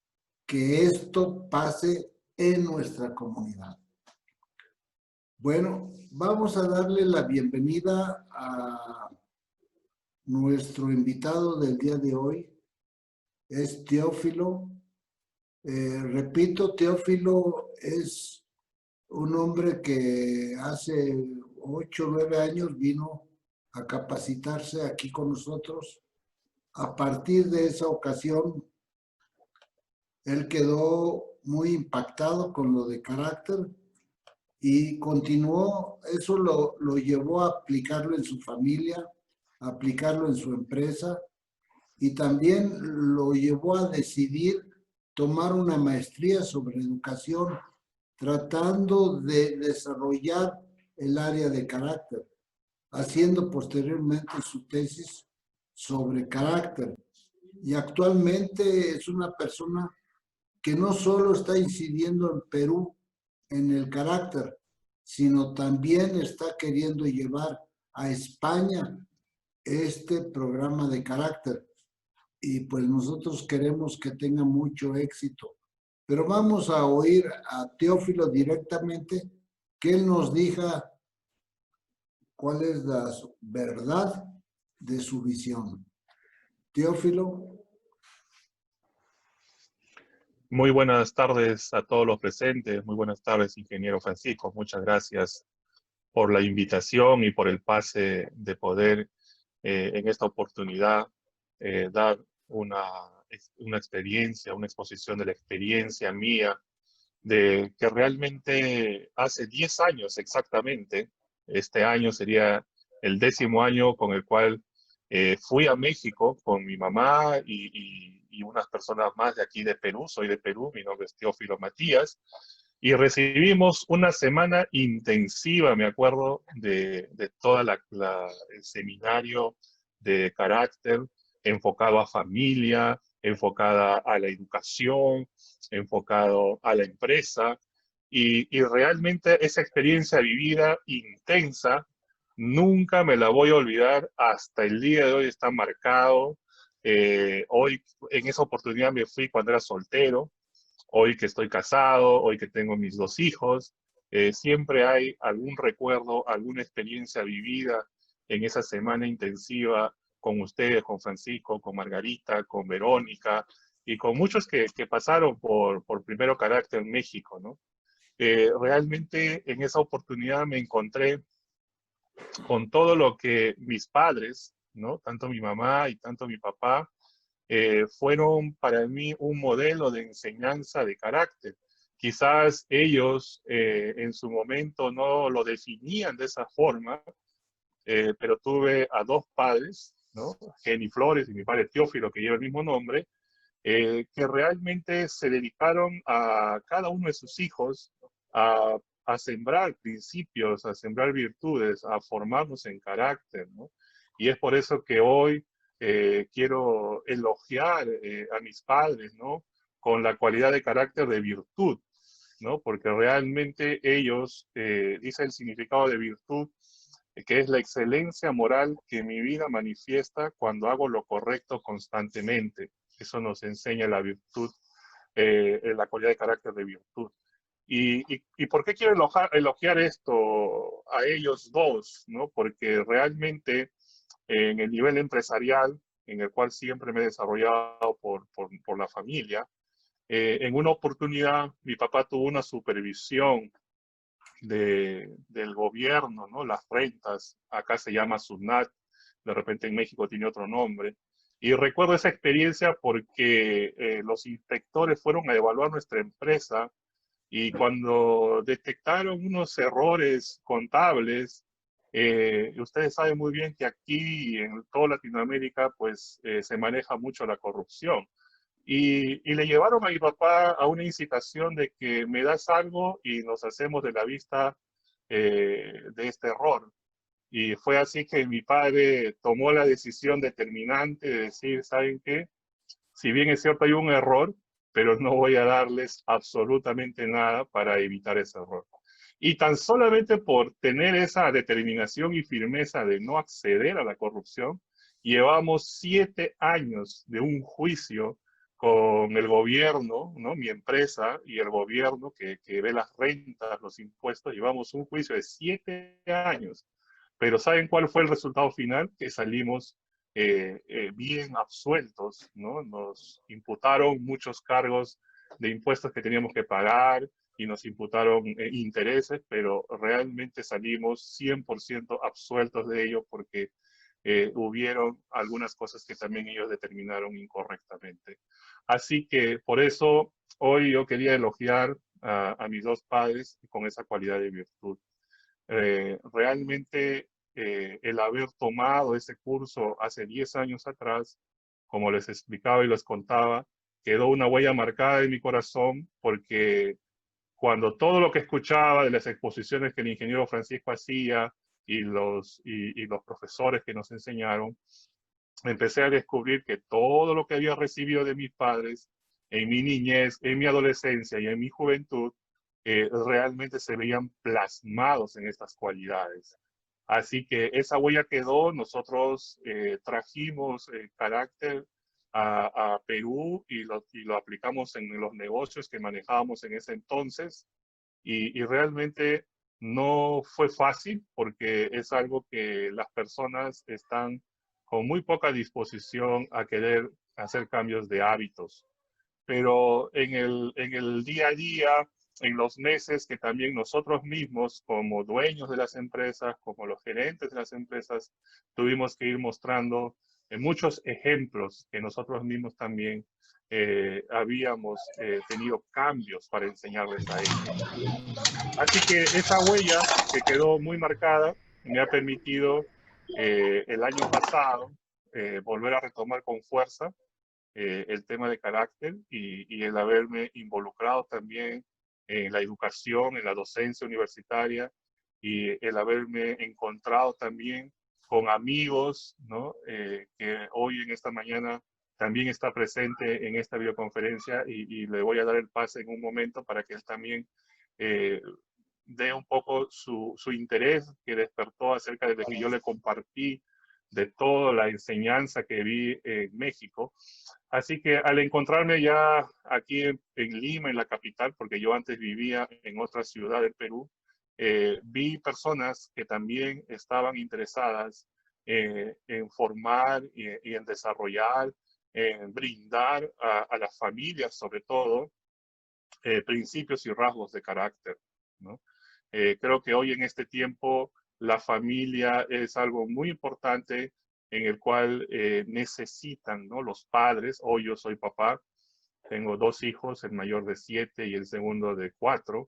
que esto pase en nuestra comunidad. Bueno, vamos a darle la bienvenida a nuestro invitado del día de hoy. Es Teófilo. Repito, Teófilo es un hombre que hace 8 o 9 años vino a capacitarse aquí con nosotros. A partir de esa ocasión, él quedó muy impactado con lo de carácter y continuó, eso lo llevó a aplicarlo en su familia, a aplicarlo en su empresa y también lo llevó a decidir tomar una maestría sobre educación, tratando de desarrollar el área de carácter, haciendo posteriormente su tesis sobre carácter. Y actualmente es una persona que no solo está incidiendo en Perú en el carácter, sino también está queriendo llevar a España este programa de carácter. Y pues nosotros queremos que tenga mucho éxito. Pero vamos a oír a Teófilo directamente, que él nos diga cuál es la verdad de su visión. Teófilo. Muy buenas tardes a todos los presentes. Muy buenas tardes, ingeniero Francisco. Muchas gracias por la invitación y por el pase de poder en esta oportunidad dar una experiencia, una exposición de la experiencia mía, de que realmente hace 10 años exactamente, este año sería el 10º año con el cual fui a México con mi mamá y unas personas más de aquí de Perú. Soy de Perú, mi nombre es Teófilo Matías, y recibimos una semana intensiva, me acuerdo, de todo el seminario de carácter enfocado a familia, enfocada a la educación, enfocado a la empresa, y realmente esa experiencia vivida intensa, nunca me la voy a olvidar, hasta el día de hoy está marcado. Hoy, en esa oportunidad me fui cuando era soltero, hoy que estoy casado, hoy que tengo mis 2 hijos, siempre hay algún recuerdo, alguna experiencia vivida en esa semana intensiva con ustedes, con Francisco, con Margarita, con Verónica y con muchos que pasaron por Primero Carácter en México, ¿no? Realmente en esa oportunidad me encontré con todo lo que mis padres, ¿no? Tanto mi mamá y tanto mi papá, fueron para mí un modelo de enseñanza de carácter. Quizás ellos en su momento no lo definían de esa forma, pero tuve a 2 padres, ¿no? Jenny Flores y mi padre Teófilo, que lleva el mismo nombre, que realmente se dedicaron a cada uno de sus hijos a sembrar principios, a sembrar virtudes, a formarnos en carácter, ¿no? Y es por eso que hoy quiero elogiar a mis padres, ¿no? Con la cualidad de carácter de virtud. ¿no? Porque realmente ellos dicen el significado de virtud, que es la excelencia moral que mi vida manifiesta cuando hago lo correcto constantemente. Eso nos enseña la virtud, la cualidad de carácter de virtud. ¿Y por qué quiero elogiar esto a ellos dos? ¿No? Porque realmente en el nivel empresarial, en el cual siempre me he desarrollado por la familia, en una oportunidad mi papá tuvo una supervisión del gobierno, ¿no? Las rentas, acá se llama SUNAT, de repente en México tiene otro nombre. Y recuerdo esa experiencia porque los inspectores fueron a evaluar nuestra empresa y cuando detectaron unos errores contables, ustedes saben muy bien que aquí en toda Latinoamérica pues se maneja mucho la corrupción. Y le llevaron a mi papá a una incitación de que me das algo y nos hacemos de la vista de este error. Y fue así que mi padre tomó la decisión determinante de decir, ¿saben qué? Si bien es cierto hay un error, pero no voy a darles absolutamente nada para evitar ese error. Y tan solamente por tener esa determinación y firmeza de no acceder a la corrupción, llevamos 7 años de un juicio con el gobierno, ¿no? Mi empresa y el gobierno que ve las rentas, los impuestos, llevamos un juicio de 7 años. Pero ¿saben cuál fue el resultado final? Que salimos bien absueltos, ¿no? Nos imputaron muchos cargos de impuestos que teníamos que pagar y nos imputaron intereses, pero realmente salimos 100% absueltos de ello porque hubieron algunas cosas que también ellos determinaron incorrectamente. Así que por eso hoy yo quería elogiar a mis dos padres con esa cualidad de virtud. Realmente el haber tomado ese curso hace 10 años atrás, como les explicaba y les contaba, quedó una huella marcada en mi corazón porque cuando todo lo que escuchaba de las exposiciones que el ingeniero Francisco hacía y los profesores que nos enseñaron, empecé a descubrir que todo lo que había recibido de mis padres en mi niñez, en mi adolescencia y en mi juventud, realmente se veían plasmados en estas cualidades. Así que esa huella quedó, nosotros trajimos el carácter a Perú y lo aplicamos en los negocios que manejábamos en ese entonces y realmente no fue fácil porque es algo que las personas están con muy poca disposición a querer hacer cambios de hábitos. Pero en el día a día, en los meses que también nosotros mismos, como dueños de las empresas, como los gerentes de las empresas, tuvimos que ir mostrando muchos ejemplos que nosotros mismos también habíamos tenido cambios para enseñarles a ellos. Así que esa huella que quedó muy marcada me ha permitido el año pasado volver a retomar con fuerza el tema de carácter y el haberme involucrado también en la educación, en la docencia universitaria y el haberme encontrado también con amigos, ¿no? Que hoy en esta mañana también está presente en esta videoconferencia y le voy a dar el pase en un momento para que él también dé un poco su interés que despertó acerca de lo que yo le compartí de toda la enseñanza que vi en México. Así que al encontrarme ya aquí en Lima, en la capital, porque yo antes vivía en otra ciudad del Perú, vi personas que también estaban interesadas en formar y en desarrollar, en brindar a las familias, sobre todo, principios y rasgos de carácter, ¿no? Creo que hoy en este tiempo la familia es algo muy importante en el cual necesitan, ¿no? Los padres. Hoy yo soy papá, tengo 2 hijos, el mayor de 7 y el segundo de 4.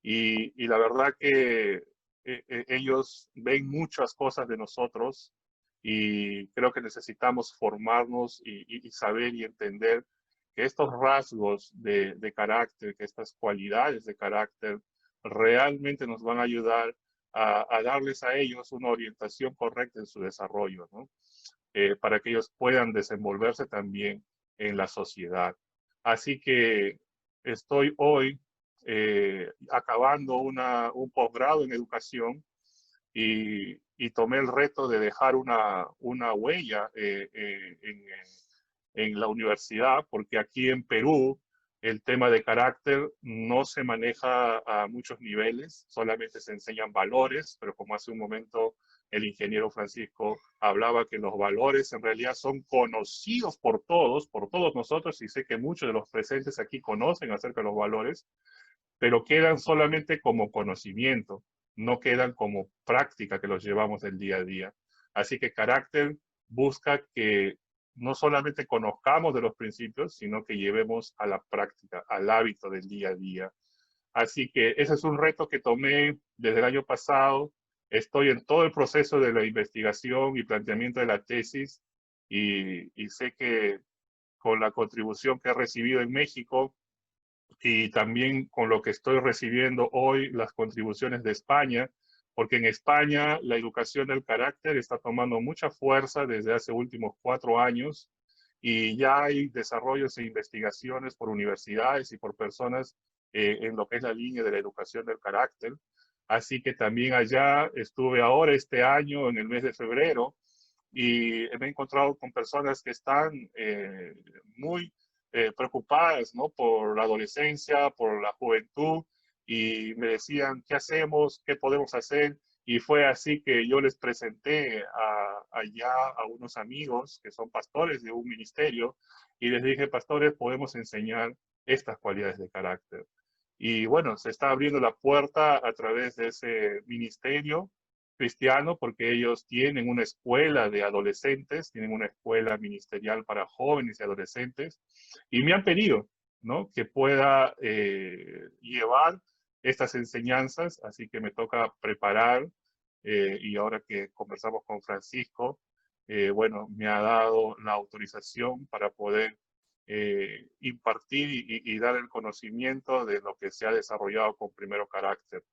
Y la verdad que ellos ven muchas cosas de nosotros y creo que necesitamos formarnos y saber y entender que estos rasgos de carácter, que estas cualidades de carácter realmente nos van a ayudar a darles a ellos una orientación correcta en su desarrollo, ¿no? Para que ellos puedan desenvolverse también en la sociedad. Así que estoy hoy acabando un posgrado en educación y tomé el reto de dejar una huella en la universidad, porque aquí en Perú el tema de carácter no se maneja a muchos niveles, solamente se enseñan valores, pero como hace un momento el ingeniero Francisco hablaba que los valores en realidad son conocidos por todos nosotros, y sé que muchos de los presentes aquí conocen acerca de los valores, pero quedan solamente como conocimiento, no quedan como práctica que los llevamos del día a día. Así que carácter busca que no solamente conozcamos de los principios, sino que llevemos a la práctica, al hábito del día a día. Así que ese es un reto que tomé desde el año pasado. Estoy en todo el proceso de la investigación y planteamiento de la tesis y sé que con la contribución que he recibido en México y también con lo que estoy recibiendo hoy, las contribuciones de España, porque en España la educación del carácter está tomando mucha fuerza desde hace últimos 4 años y ya hay desarrollos e investigaciones por universidades y por personas en lo que es la línea de la educación del carácter. Así que también allá estuve ahora este año, en el mes de febrero, y me he encontrado con personas que están muy preocupadas, ¿no?, por la adolescencia, por la juventud, y me decían, ¿qué hacemos? ¿Qué podemos hacer? Y fue así que yo les presenté allá a unos amigos que son pastores de un ministerio, y les dije, pastores, podemos enseñar estas cualidades de carácter. Y bueno, se está abriendo la puerta a través de ese ministerio cristiano, porque ellos tienen una escuela de adolescentes, tienen una escuela ministerial para jóvenes y adolescentes, y me han pedido, ¿no?, que pueda llevar estas enseñanzas, así que me toca preparar, y ahora que conversamos con Francisco, bueno, me ha dado la autorización para poder impartir y dar el conocimiento de lo que se ha desarrollado con Primero Carácter.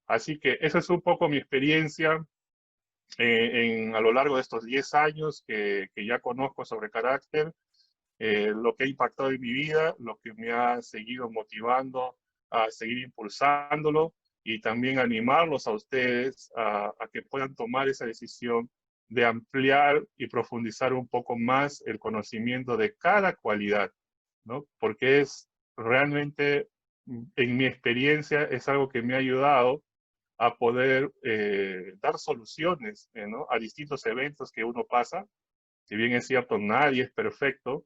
Así que esa es un poco mi experiencia a lo largo de estos 10 años que ya conozco sobre carácter, lo que ha impactado en mi vida, lo que me ha seguido motivando a seguir impulsándolo y también animarlos a ustedes a que puedan tomar esa decisión de ampliar y profundizar un poco más el conocimiento de cada cualidad, ¿no? Porque es realmente, en mi experiencia, es algo que me ha ayudado a poder dar soluciones, ¿no?, a distintos eventos que uno pasa. Si bien es cierto, nadie es perfecto,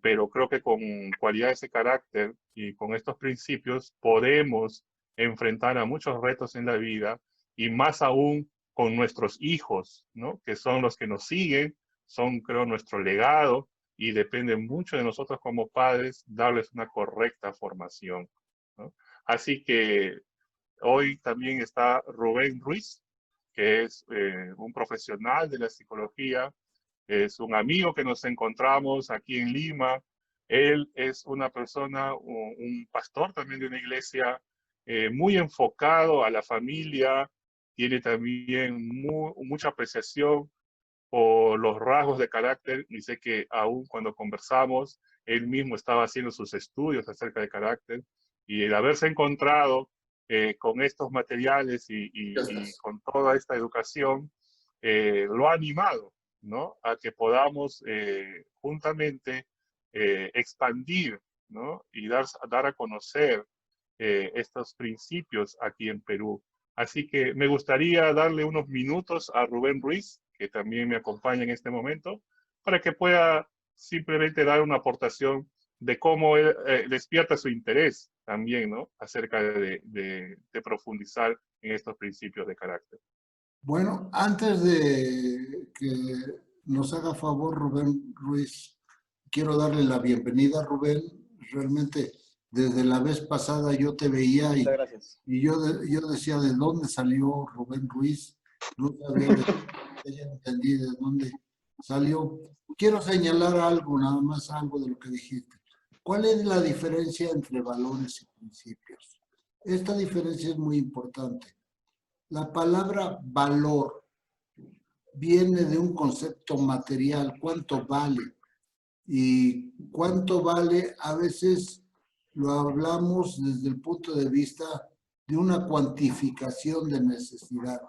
pero creo que con cualidades de carácter y con estos principios podemos enfrentar a muchos retos en la vida, y más aún con nuestros hijos, ¿no?, que son los que nos siguen, son, creo, nuestro legado, y depende mucho de nosotros como padres darles una correcta formación, ¿no? Así que hoy también está Rubén Ruiz, que es un profesional de la psicología, es un amigo que nos encontramos aquí en Lima. Él es una persona, un pastor también de una iglesia muy enfocado a la familia, tiene también mucha apreciación por los rasgos de carácter, y sé que aún cuando conversamos, él mismo estaba haciendo sus estudios acerca de carácter, y el haberse encontrado con estos materiales y con toda esta educación, lo ha animado, ¿no?, a que podamos juntamente expandir, ¿no?, y dar a conocer estos principios aquí en Perú. Así que me gustaría darle unos minutos a Rubén Ruiz, que también me acompaña en este momento, para que pueda simplemente dar una aportación de cómo él despierta su interés también, ¿no?, acerca de profundizar en estos principios de carácter. Bueno, antes de que nos haga favor Rubén Ruiz, quiero darle la bienvenida, Rubén. Realmente, desde la vez pasada yo te veía y yo decía, ¿de dónde salió Rubén Ruiz? No sabía entendí de dónde salió. Quiero señalar algo, nada más algo de lo que dijiste. ¿Cuál es la diferencia entre valores y principios? Esta diferencia es muy importante. La palabra valor viene de un concepto material, cuánto vale. Y cuánto vale a veces lo hablamos desde el punto de vista de una cuantificación de necesidad.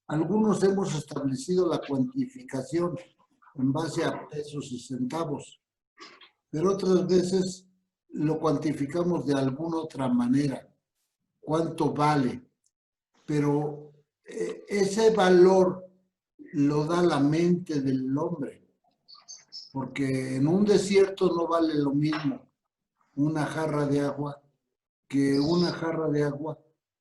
Algunos hemos establecido la cuantificación en base a pesos y centavos, pero otras veces lo cuantificamos de alguna otra manera. ¿Cuánto vale? Pero ese valor lo da la mente del hombre, porque en un desierto no vale lo mismo una jarra de agua que una jarra de agua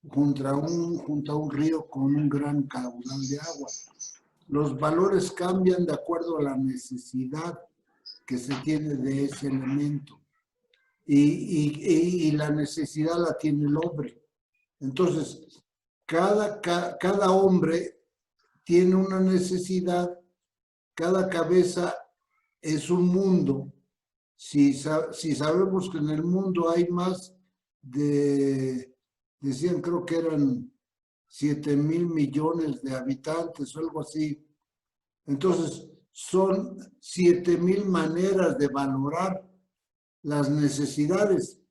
junto a un río con un gran caudal de agua. Los valores cambian de acuerdo a la necesidad que se tiene de ese elemento. Y la necesidad la tiene el hombre. Entonces, cada hombre tiene una necesidad, cada cabeza es un mundo. Si sabemos que en el mundo hay más decían, creo que eran 7,000 millones de habitantes o algo así. Entonces, son 7,000 maneras de valorar las necesidades.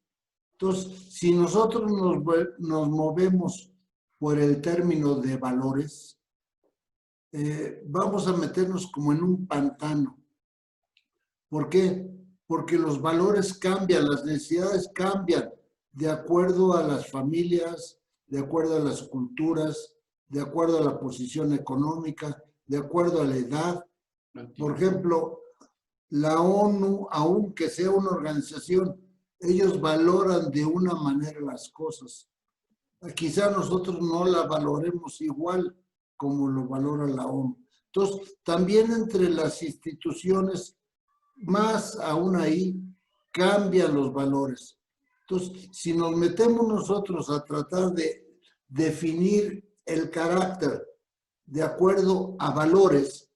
Entonces, si nosotros nos movemos por el término de valores, vamos a meternos como en un pantano. ¿Por qué? Porque los valores cambian, las necesidades cambian de acuerdo a las familias, de acuerdo a las culturas, de acuerdo a la posición económica, de acuerdo a la edad. Por ejemplo, la ONU, aunque sea una organización, ellos valoran de una manera las cosas. Quizá nosotros no la valoremos igual como lo valora la ONU. Entonces, también entre las instituciones, más aún ahí, cambian los valores. Entonces, si nos metemos nosotros a tratar de definir el carácter de acuerdo a valores,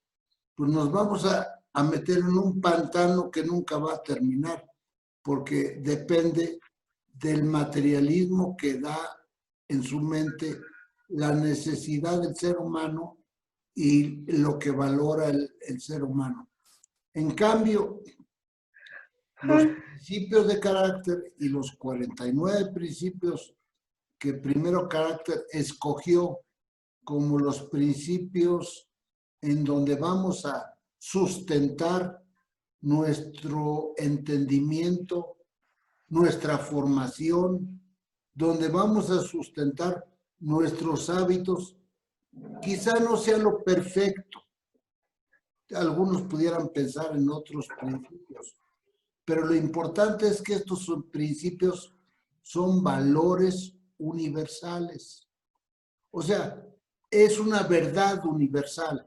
pues nos vamos a meter en un pantano que nunca va a terminar, porque depende del materialismo que da en su mente la necesidad del ser humano y lo que valora el ser humano. En cambio, los principios de carácter y los 49 principios que primero carácter escogió como los principios en donde vamos a sustentar nuestro entendimiento, nuestra formación, donde vamos a sustentar nuestros hábitos, quizá no sea lo perfecto. Algunos pudieran pensar en otros principios, pero lo importante es que estos principios son valores universales. O sea, es una verdad universal.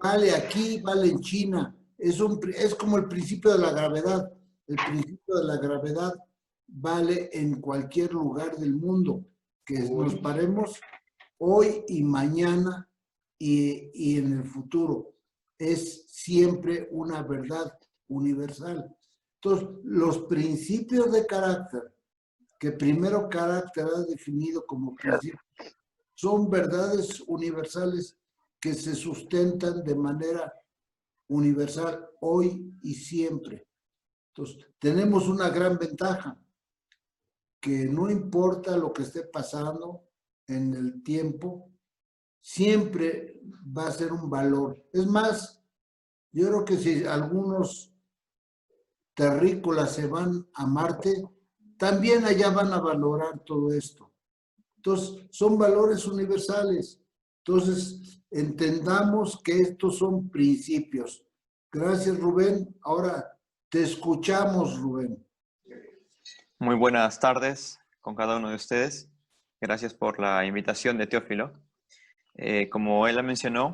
Vale aquí, vale en China. Es como el principio de la gravedad. El principio de la gravedad vale en cualquier lugar del mundo. Que nos paremos hoy y mañana y en el futuro. Es siempre una verdad universal. Entonces, los principios de carácter, que primero carácter ha definido como principio, son verdades universales que se sustentan de manera universal hoy y siempre. Entonces, tenemos una gran ventaja, que no importa lo que esté pasando en el tiempo, siempre va a ser un valor. Es más, yo creo que si algunos terrícolas se van a Marte, también allá van a valorar todo esto. Entonces, son valores universales. Entonces, entendamos que estos son principios. Gracias, Rubén. Ahora te escuchamos, Rubén. Muy buenas tardes con cada uno de ustedes. Gracias por la invitación de Teófilo. Como él la mencionó,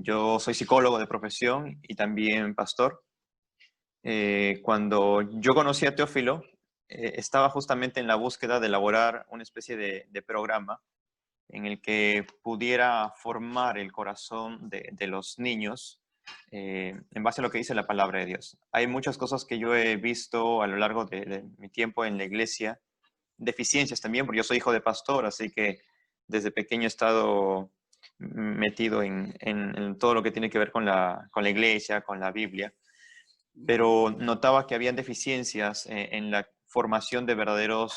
yo soy psicólogo de profesión y también pastor. Cuando yo conocí a Teófilo, estaba justamente en la búsqueda de elaborar una especie de programa en el que pudiera formar el corazón de los niños en base a lo que dice la palabra de Dios. Hay muchas cosas que yo he visto a lo largo de mi tiempo en la iglesia, deficiencias también, porque yo soy hijo de pastor, así que desde pequeño he estado metido en todo lo que tiene que ver con la iglesia, con la Biblia. pero notaba que habían deficiencias en la formación de verdadero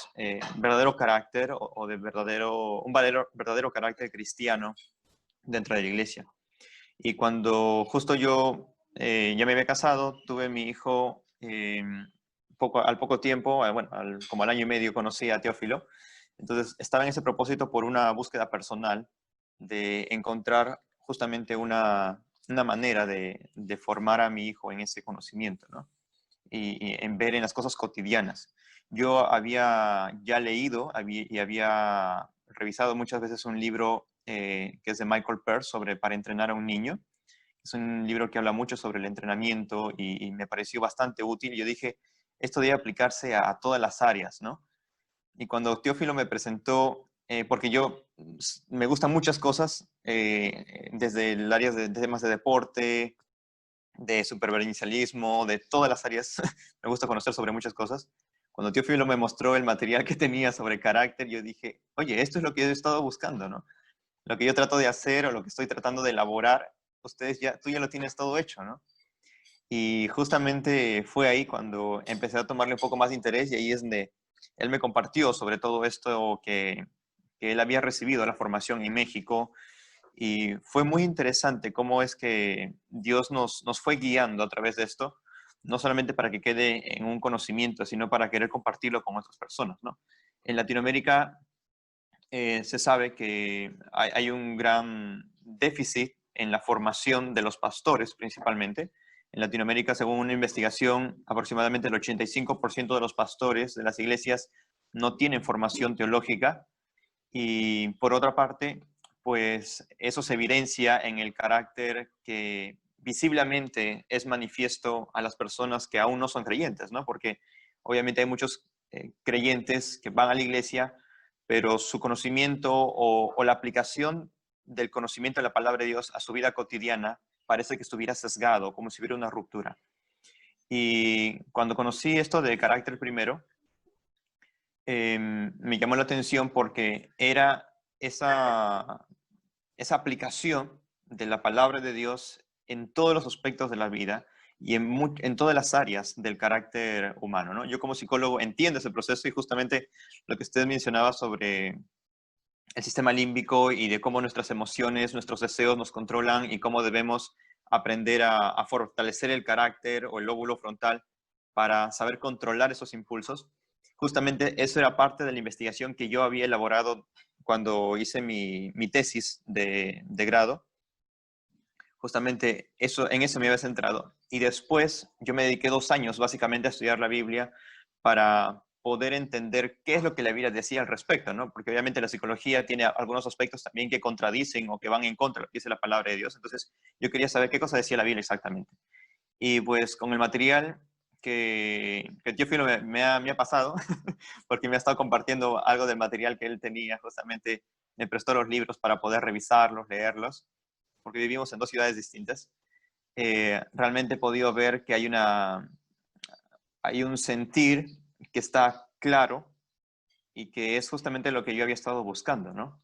carácter o de verdadero carácter cristiano dentro de la iglesia. Y cuando justo yo ya me había casado, tuve mi hijo, al poco tiempo, como al año y medio conocí a Teófilo. Entonces estaba en ese propósito por una búsqueda personal de encontrar justamente una manera de formar a mi hijo en ese conocimiento, ¿no? Y en ver en las cosas cotidianas. Yo había ya leído y había revisado muchas veces un libro que es de Michael Pearce Para entrenar a un niño. Es un libro que habla mucho sobre el entrenamiento y me pareció bastante útil. Yo dije, esto debe aplicarse a todas las áreas, ¿no? Y cuando Teófilo me presentó, porque yo me gustan muchas cosas, desde el área de temas de deporte, de supervivencialismo, de todas las áreas, me gusta conocer sobre muchas cosas. Cuando Teófilo me mostró el material que tenía sobre carácter, yo dije, oye, esto es lo que he estado buscando, ¿no? Lo que yo trato de hacer o lo que estoy tratando de elaborar, tú ya lo tienes todo hecho, ¿no? Y justamente fue ahí cuando empecé a tomarle un poco más de interés y ahí es donde él me compartió sobre todo esto que él había recibido la formación en México. Y fue muy interesante cómo es que Dios nos fue guiando a través de esto, no solamente para que quede en un conocimiento, sino para querer compartirlo con otras personas, ¿no? En Latinoamérica se sabe que hay un gran déficit en la formación de los pastores, principalmente. En Latinoamérica, según una investigación, aproximadamente el 85% de los pastores de las iglesias no tienen formación teológica. Y por otra parte, pues eso se evidencia en el carácter que visiblemente es manifiesto a las personas que aún no son creyentes, ¿no? Porque obviamente hay muchos creyentes que van a la iglesia, pero su conocimiento o la aplicación del conocimiento de la palabra de Dios a su vida cotidiana parece que estuviera sesgado, como si hubiera una ruptura. Y cuando conocí esto de carácter primero, me llamó la atención porque era esa aplicación de la palabra de Dios en todos los aspectos de la vida y en todas las áreas del carácter humano, ¿no? Yo como psicólogo entiendo ese proceso y justamente lo que usted mencionaba sobre el sistema límbico y de cómo nuestras emociones, nuestros deseos nos controlan y cómo debemos aprender a fortalecer el carácter o el lóbulo frontal para saber controlar esos impulsos. Justamente eso era parte de la investigación que yo había elaborado cuando hice mi tesis de grado. Justamente en eso me había centrado. Y después yo me dediqué 2 años básicamente a estudiar la Biblia para poder entender qué es lo que la Biblia decía al respecto, ¿no? Porque obviamente la psicología tiene algunos aspectos también que contradicen o que van en contra de lo que dice la palabra de Dios. Entonces yo quería saber qué cosa decía la Biblia exactamente. Y pues con el material que Teófilo me ha pasado, porque me ha estado compartiendo algo del material que él tenía, justamente me prestó los libros para poder revisarlos, leerlos, porque vivimos en 2 ciudades distintas. Realmente he podido ver que hay un sentir que está claro y que es justamente lo que yo había estado buscando, ¿no?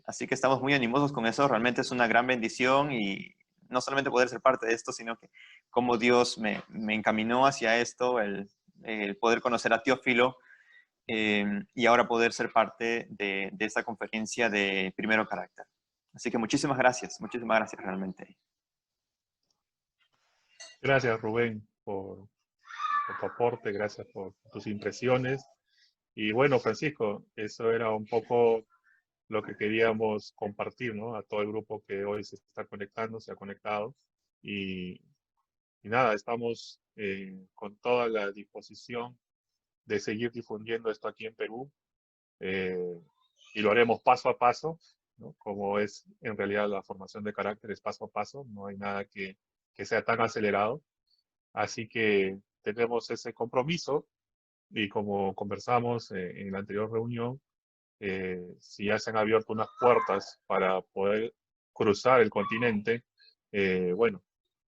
Así que estamos muy animosos con eso, realmente es una gran bendición y no solamente poder ser parte de esto, sino que como Dios me encaminó hacia esto, el poder conocer a Teófilo y ahora poder ser parte de esta conferencia de Primero Carácter. Así que muchísimas gracias realmente. Gracias, Rubén, por tu aporte, gracias por tus impresiones. Y bueno, Francisco, eso era un poco lo que queríamos compartir, ¿no? A todo el grupo que hoy se está conectando, se ha conectado. Y nada, estamos con toda la disposición de seguir difundiendo esto aquí en Perú. Y lo haremos paso a paso, ¿no? Como es en realidad la formación de carácter, es paso a paso, no hay nada que sea tan acelerado. Así que tenemos ese compromiso y como conversamos en la anterior reunión, si ya se han abierto unas puertas para poder cruzar el continente, bueno,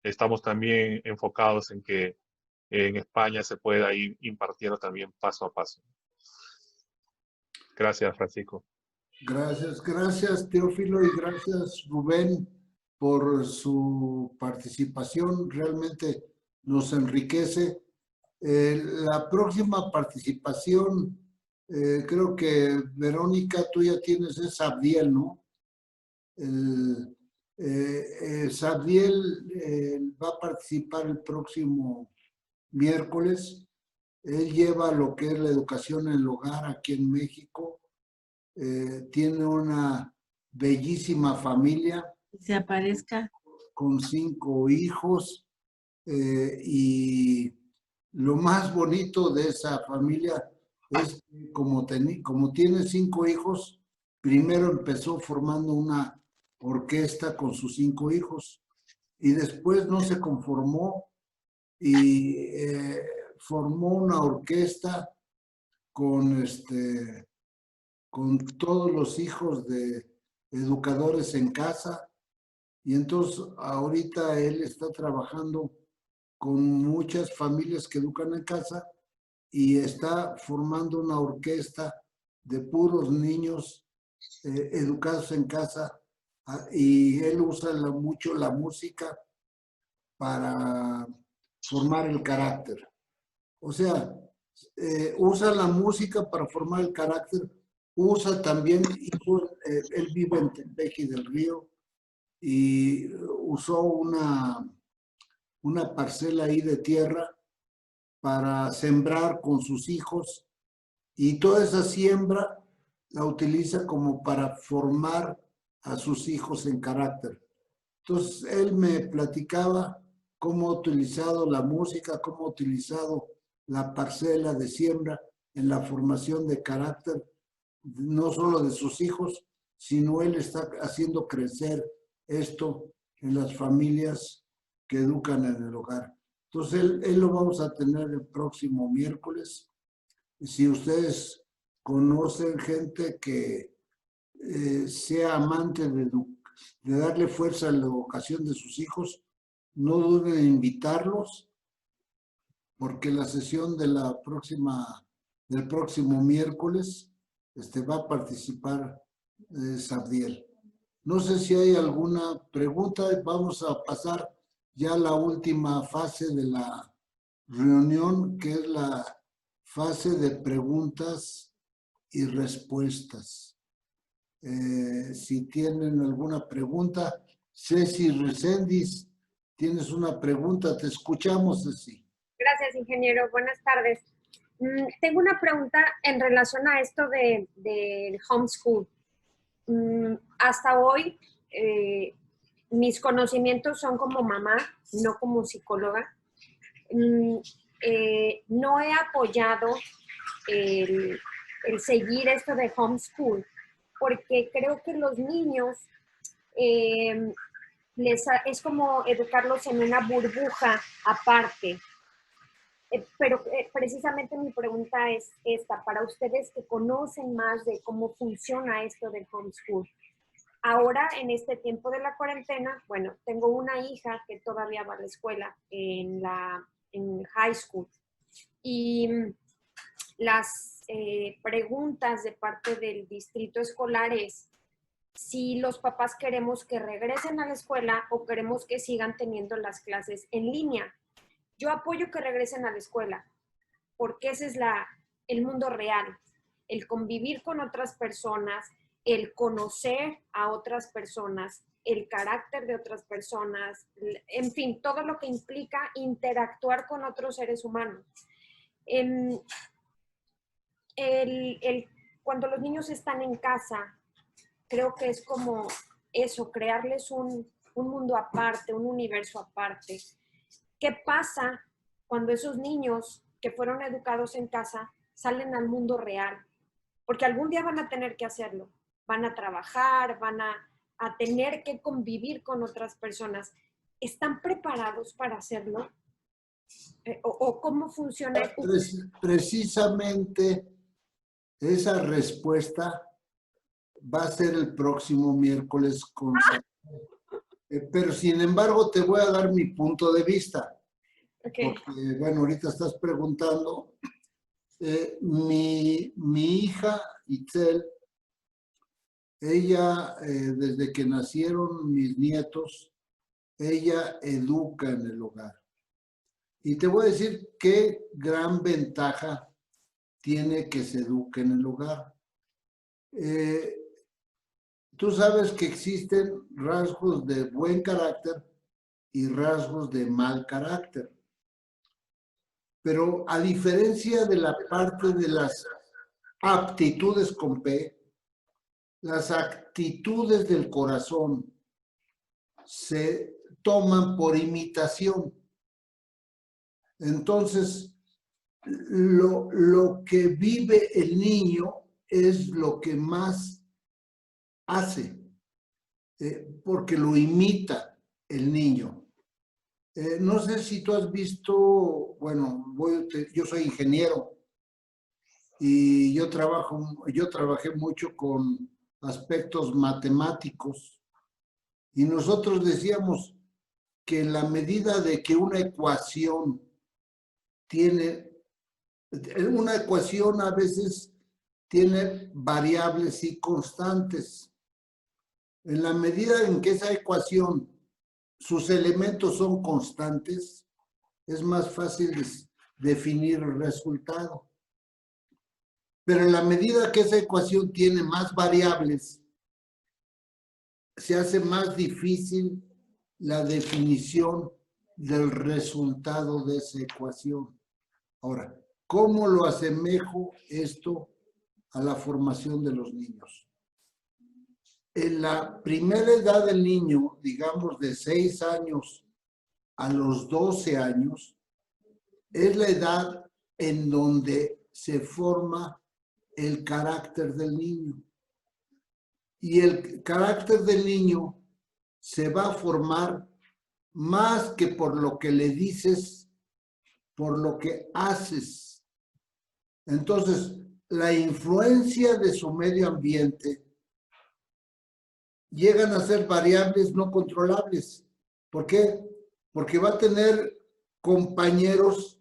estamos también enfocados en que en España se pueda ir impartiendo también paso a paso. Gracias, Francisco. Gracias Teófilo y gracias Rubén por su participación. Realmente nos enriquece. La próxima participación, creo que Verónica, tú ya tienes, es Sabdiel, ¿no? Sabdiel va a participar el próximo miércoles. Él lleva lo que es la educación en el hogar aquí en México. Tiene una bellísima familia. Se aparezca. Con 5 hijos. Y lo más bonito de esa familia es que como tiene 5 hijos, primero empezó formando una orquesta con sus 5 hijos y después no se conformó y formó una orquesta con todos los hijos de educadores en casa, y entonces ahorita él está trabajando con muchas familias que educan en casa y está formando una orquesta de puros niños educados en casa, y él usa mucho la música para formar el carácter. O sea, usa la música para formar el carácter, usa también, él vive en Tepeji del Río y usó una parcela ahí de tierra para sembrar con sus hijos, y toda esa siembra la utiliza como para formar a sus hijos en carácter. Entonces, él me platicaba cómo ha utilizado la música, cómo ha utilizado la parcela de siembra en la formación de carácter, no solo de sus hijos, sino él está haciendo crecer esto en las familias que educan en el hogar. Entonces, él lo vamos a tener el próximo miércoles. Si ustedes conocen gente que sea amante de darle fuerza a la educación de sus hijos, no duden en invitarlos, porque la sesión del próximo miércoles va a participar Sabdiel. No sé si hay alguna pregunta. Vamos a pasar ya a la última fase de la reunión, que es la fase de preguntas y respuestas. Si tienen alguna pregunta, Ceci Reséndiz, tienes una pregunta, te escuchamos, Ceci. Gracias, ingeniero. Buenas tardes. Tengo una pregunta en relación a esto del homeschool. Hasta hoy, mis conocimientos son como mamá, no como psicóloga. No he apoyado el seguir esto de homeschool, porque creo que los niños es como educarlos en una burbuja aparte. Pero precisamente mi pregunta es esta, para ustedes que conocen más de cómo funciona esto del homeschool. Ahora, en este tiempo de la cuarentena, bueno, tengo una hija que todavía va a la escuela en high school, y las preguntas de parte del distrito escolar es si los papás queremos que regresen a la escuela o queremos que sigan teniendo las clases en línea. Yo apoyo que regresen a la escuela, porque ese es el mundo real, el convivir con otras personas, el conocer a otras personas, el carácter de otras personas, en fin, todo lo que implica interactuar con otros seres humanos. Cuando los niños están en casa, creo que es como eso, crearles un mundo aparte, un universo aparte. ¿Qué pasa cuando esos niños que fueron educados en casa salen al mundo real? Porque algún día van a tener que hacerlo. Van a trabajar, van a tener que convivir con otras personas. ¿Están preparados para hacerlo? ¿O cómo funciona? Precisamente esa respuesta va a ser el próximo miércoles con pero sin embargo te voy a dar mi punto de vista. Okay. Porque, bueno, ahorita estás preguntando. Mi hija Itzel, ella, desde que nacieron mis nietos, ella educa en el hogar. Y te voy a decir qué gran ventaja tiene que se eduque en el hogar. Tú sabes que existen rasgos de buen carácter y rasgos de mal carácter. Pero a diferencia de la parte de las aptitudes con P, las actitudes del corazón se toman por imitación. Entonces, lo que vive el niño es lo que más hace, porque lo imita el niño. No sé si tú has visto, bueno, yo soy ingeniero y yo trabajé mucho con aspectos matemáticos y nosotros decíamos que en la medida de que una ecuación a veces tiene variables y constantes. En la medida en que esa ecuación, sus elementos son constantes, es más fácil definir el resultado. Pero en la medida que esa ecuación tiene más variables, se hace más difícil la definición del resultado de esa ecuación. Ahora, ¿cómo lo asemejo esto a la formación de los niños? En la primera edad del niño, digamos de 6 años a los 12 años, es la edad en donde se forma el carácter del niño. Y el carácter del niño se va a formar más que por lo que le dices, por lo que haces. Entonces, la influencia de su medio ambiente llegan a ser variables no controlables. ¿Por qué? Porque va a tener compañeros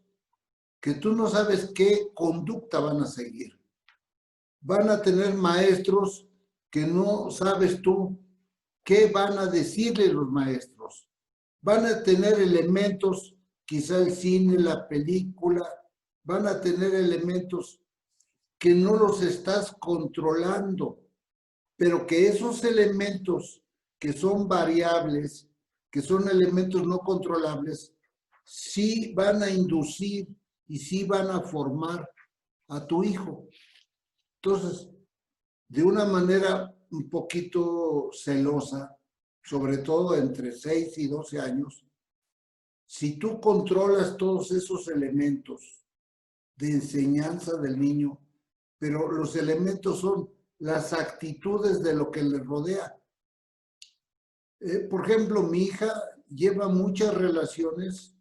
que tú no sabes qué conducta van a seguir. Van a tener maestros que no sabes tú qué van a decirle los maestros. Van a tener elementos, quizá el cine, la película, van a tener elementos que no los estás controlando, pero que esos elementos que son variables, que son elementos no controlables, sí van a inducir y sí van a formar a tu hijo. Entonces, de una manera un poquito celosa, sobre todo entre 6 y 12 años, si tú controlas todos esos elementos de enseñanza del niño, pero los elementos son las actitudes de lo que le rodea. Por ejemplo, mi hija lleva muchas relaciones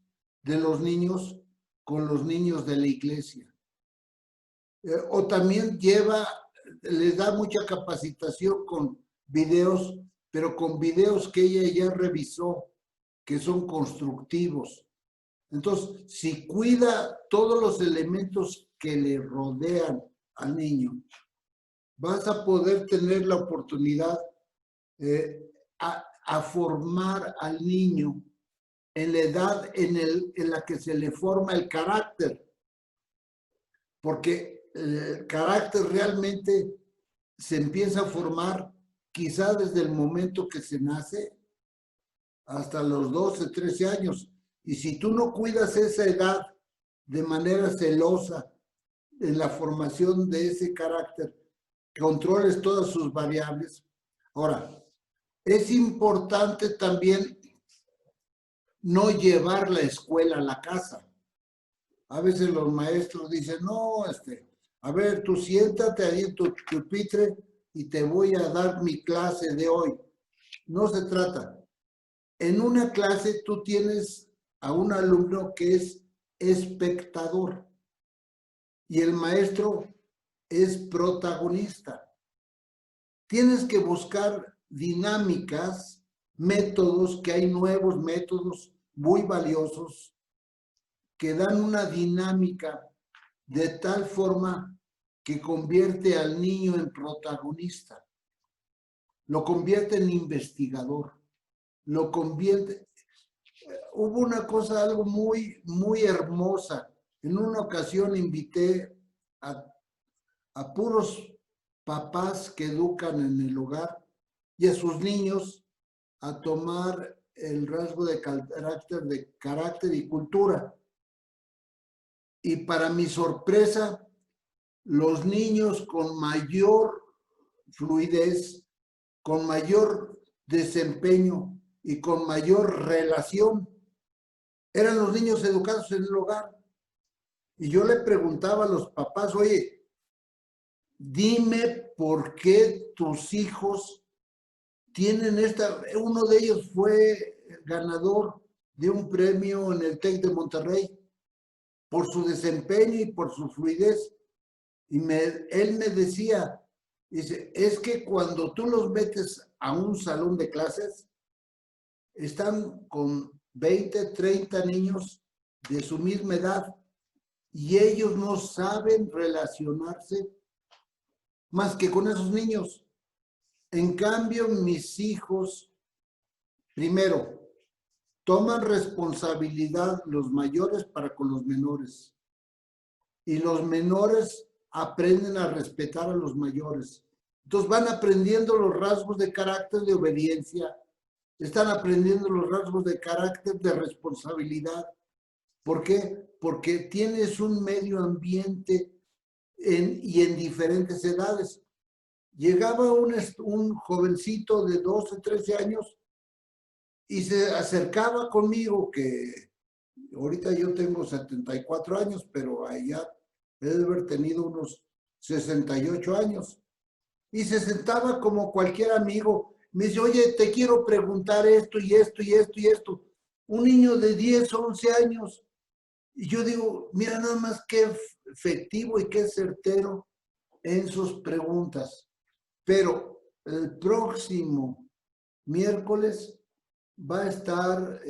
de los niños con los niños de la iglesia. O también les da mucha capacitación con videos, pero con videos que ella ya revisó, que son constructivos. Entonces, si cuida todos los elementos que le rodean al niño, vas a poder tener la oportunidad a formar al niño en la edad en la que se le forma el carácter. Porque el carácter realmente se empieza a formar quizá desde el momento que se nace hasta los 12, 13 años. Y si tú no cuidas esa edad de manera celosa en la formación de ese carácter, controles todas sus variables. Ahora, es importante también no llevar la escuela a la casa. A veces los maestros dicen, no, a ver, tú siéntate ahí en tu pupitre y te voy a dar mi clase de hoy. No se trata. En una clase tú tienes a un alumno que es espectador y el maestro es protagonista. Tienes que buscar dinámicas, métodos, que hay nuevos métodos muy valiosos que dan una dinámica de tal forma que convierte al niño en protagonista, lo convierte en investigador, lo convierte. hubo una cosa, algo muy, muy hermosa. En una ocasión invité a puros papás que educan en el hogar y a sus niños a tomar el rasgo de carácter y cultura. Y para mi sorpresa, los niños con mayor fluidez, con mayor desempeño y con mayor relación, eran los niños educados en el hogar. Y yo le preguntaba a los papás, oye, dime por qué tus hijos tienen esta... Uno de ellos fue ganador de un premio en el TEC de Monterrey por su desempeño y por su fluidez. Y él me decía, dice, es que cuando tú los metes a un salón de clases, están con 20, 30 niños de su misma edad y ellos no saben relacionarse más que con esos niños. En cambio, mis hijos, primero, toman responsabilidad los mayores para con los menores y los menores aprenden a respetar a los mayores. Entonces van aprendiendo los rasgos de carácter de obediencia, están aprendiendo los rasgos de carácter de responsabilidad. ¿Por qué? Porque tienes un medio ambiente y en diferentes edades. Llegaba un jovencito de 12, 13 años y se acercaba conmigo, que ahorita yo tengo 74 años, pero allá debe haber tenido unos 68 años. Y se sentaba como cualquier amigo. Me dice, oye, te quiero preguntar esto y esto y esto y esto. Un niño de 10, 11 años. Y yo digo, mira nada más qué efectivo y qué certero en sus preguntas. Pero el próximo miércoles va a estar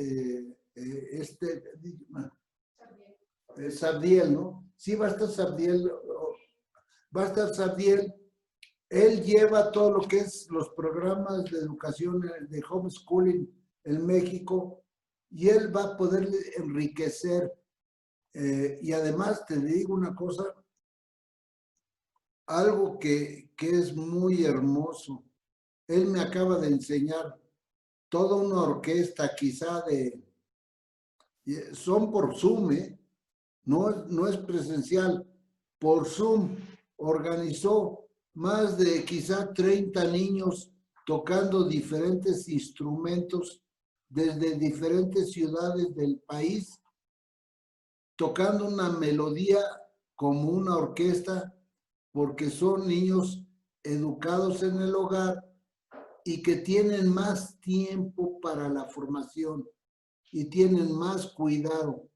Sabdiel, ¿no? Sí, va a estar Sabdiel. Va a estar Sabdiel. Él lleva todo lo que es los programas de educación de homeschooling en México y él va a poder enriquecer. Y además te digo una cosa, algo que es muy hermoso. Él me acaba de enseñar toda una orquesta, quizá son por Zoom, no es presencial, por Zoom organizó más de quizá 30 niños tocando diferentes instrumentos desde diferentes ciudades del país, tocando una melodía como una orquesta, porque son niños educados en el hogar y que tienen más tiempo para la formación y tienen más cuidado.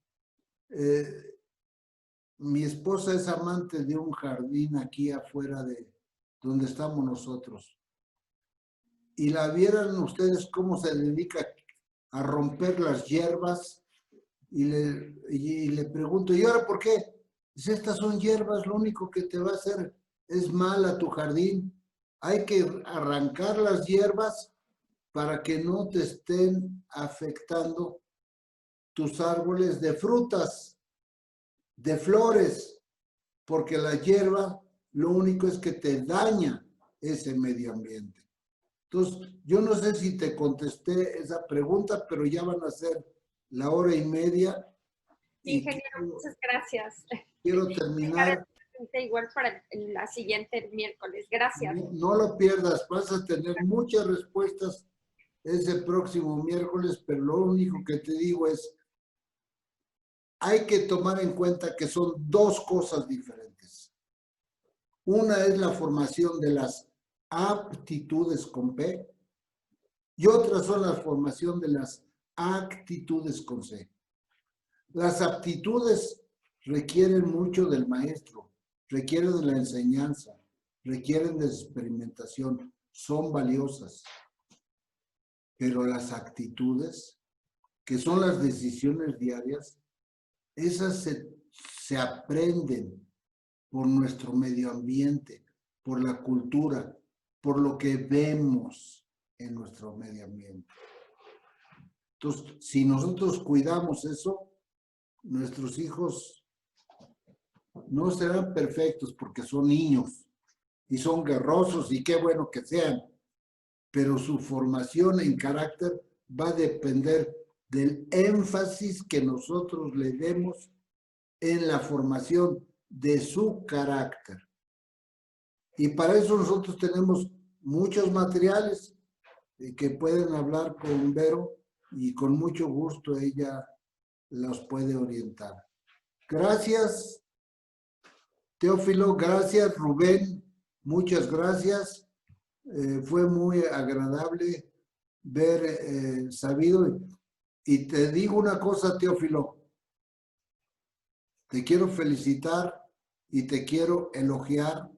Mi esposa es amante de un jardín aquí afuera de donde estamos nosotros. Y la vieran ustedes cómo se dedica a romper las hierbas y le pregunto, ¿y ahora por qué? Dice, estas son hierbas, lo único que te va a hacer es mal a tu jardín. Hay que arrancar las hierbas para que no te estén afectando tus árboles de frutas, de flores, porque la hierba lo único es que te daña ese medio ambiente. Entonces, yo no sé si te contesté esa pregunta, pero ya van a ser la 1:30. Ingeniero, muchas gracias. Quiero terminar. Igual para la siguiente miércoles. Gracias. No lo pierdas, vas a tener muchas respuestas ese próximo miércoles, pero lo único que te digo es, hay que tomar en cuenta que son dos cosas diferentes. Una es la formación de las aptitudes con P y otra son la formación de las actitudes con C. Las aptitudes requieren mucho del maestro, requieren de la enseñanza, requieren de experimentación, son valiosas. Pero las actitudes, que son las decisiones diarias, esas se aprenden por nuestro medio ambiente, por la cultura, por lo que vemos en nuestro medio ambiente. Entonces, si nosotros cuidamos eso, nuestros hijos no serán perfectos porque son niños y son guerrosos y qué bueno que sean, pero su formación en carácter va a depender del énfasis que nosotros le demos en la formación de su carácter. Y para eso nosotros tenemos muchos materiales que pueden hablar con Vero y con mucho gusto ella los puede orientar. Gracias, Teófilo, gracias, Rubén, muchas gracias. Fue muy agradable ver sabido. Y te digo una cosa, Teófilo, te quiero felicitar y te quiero elogiar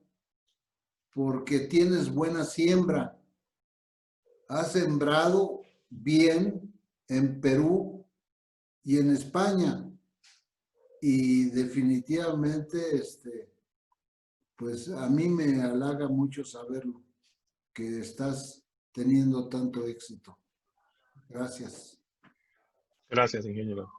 porque tienes buena siembra. Has sembrado bien en Perú y en España. Y definitivamente, pues a mí me halaga mucho saberlo, que estás teniendo tanto éxito. Gracias. Gracias, ingeniero.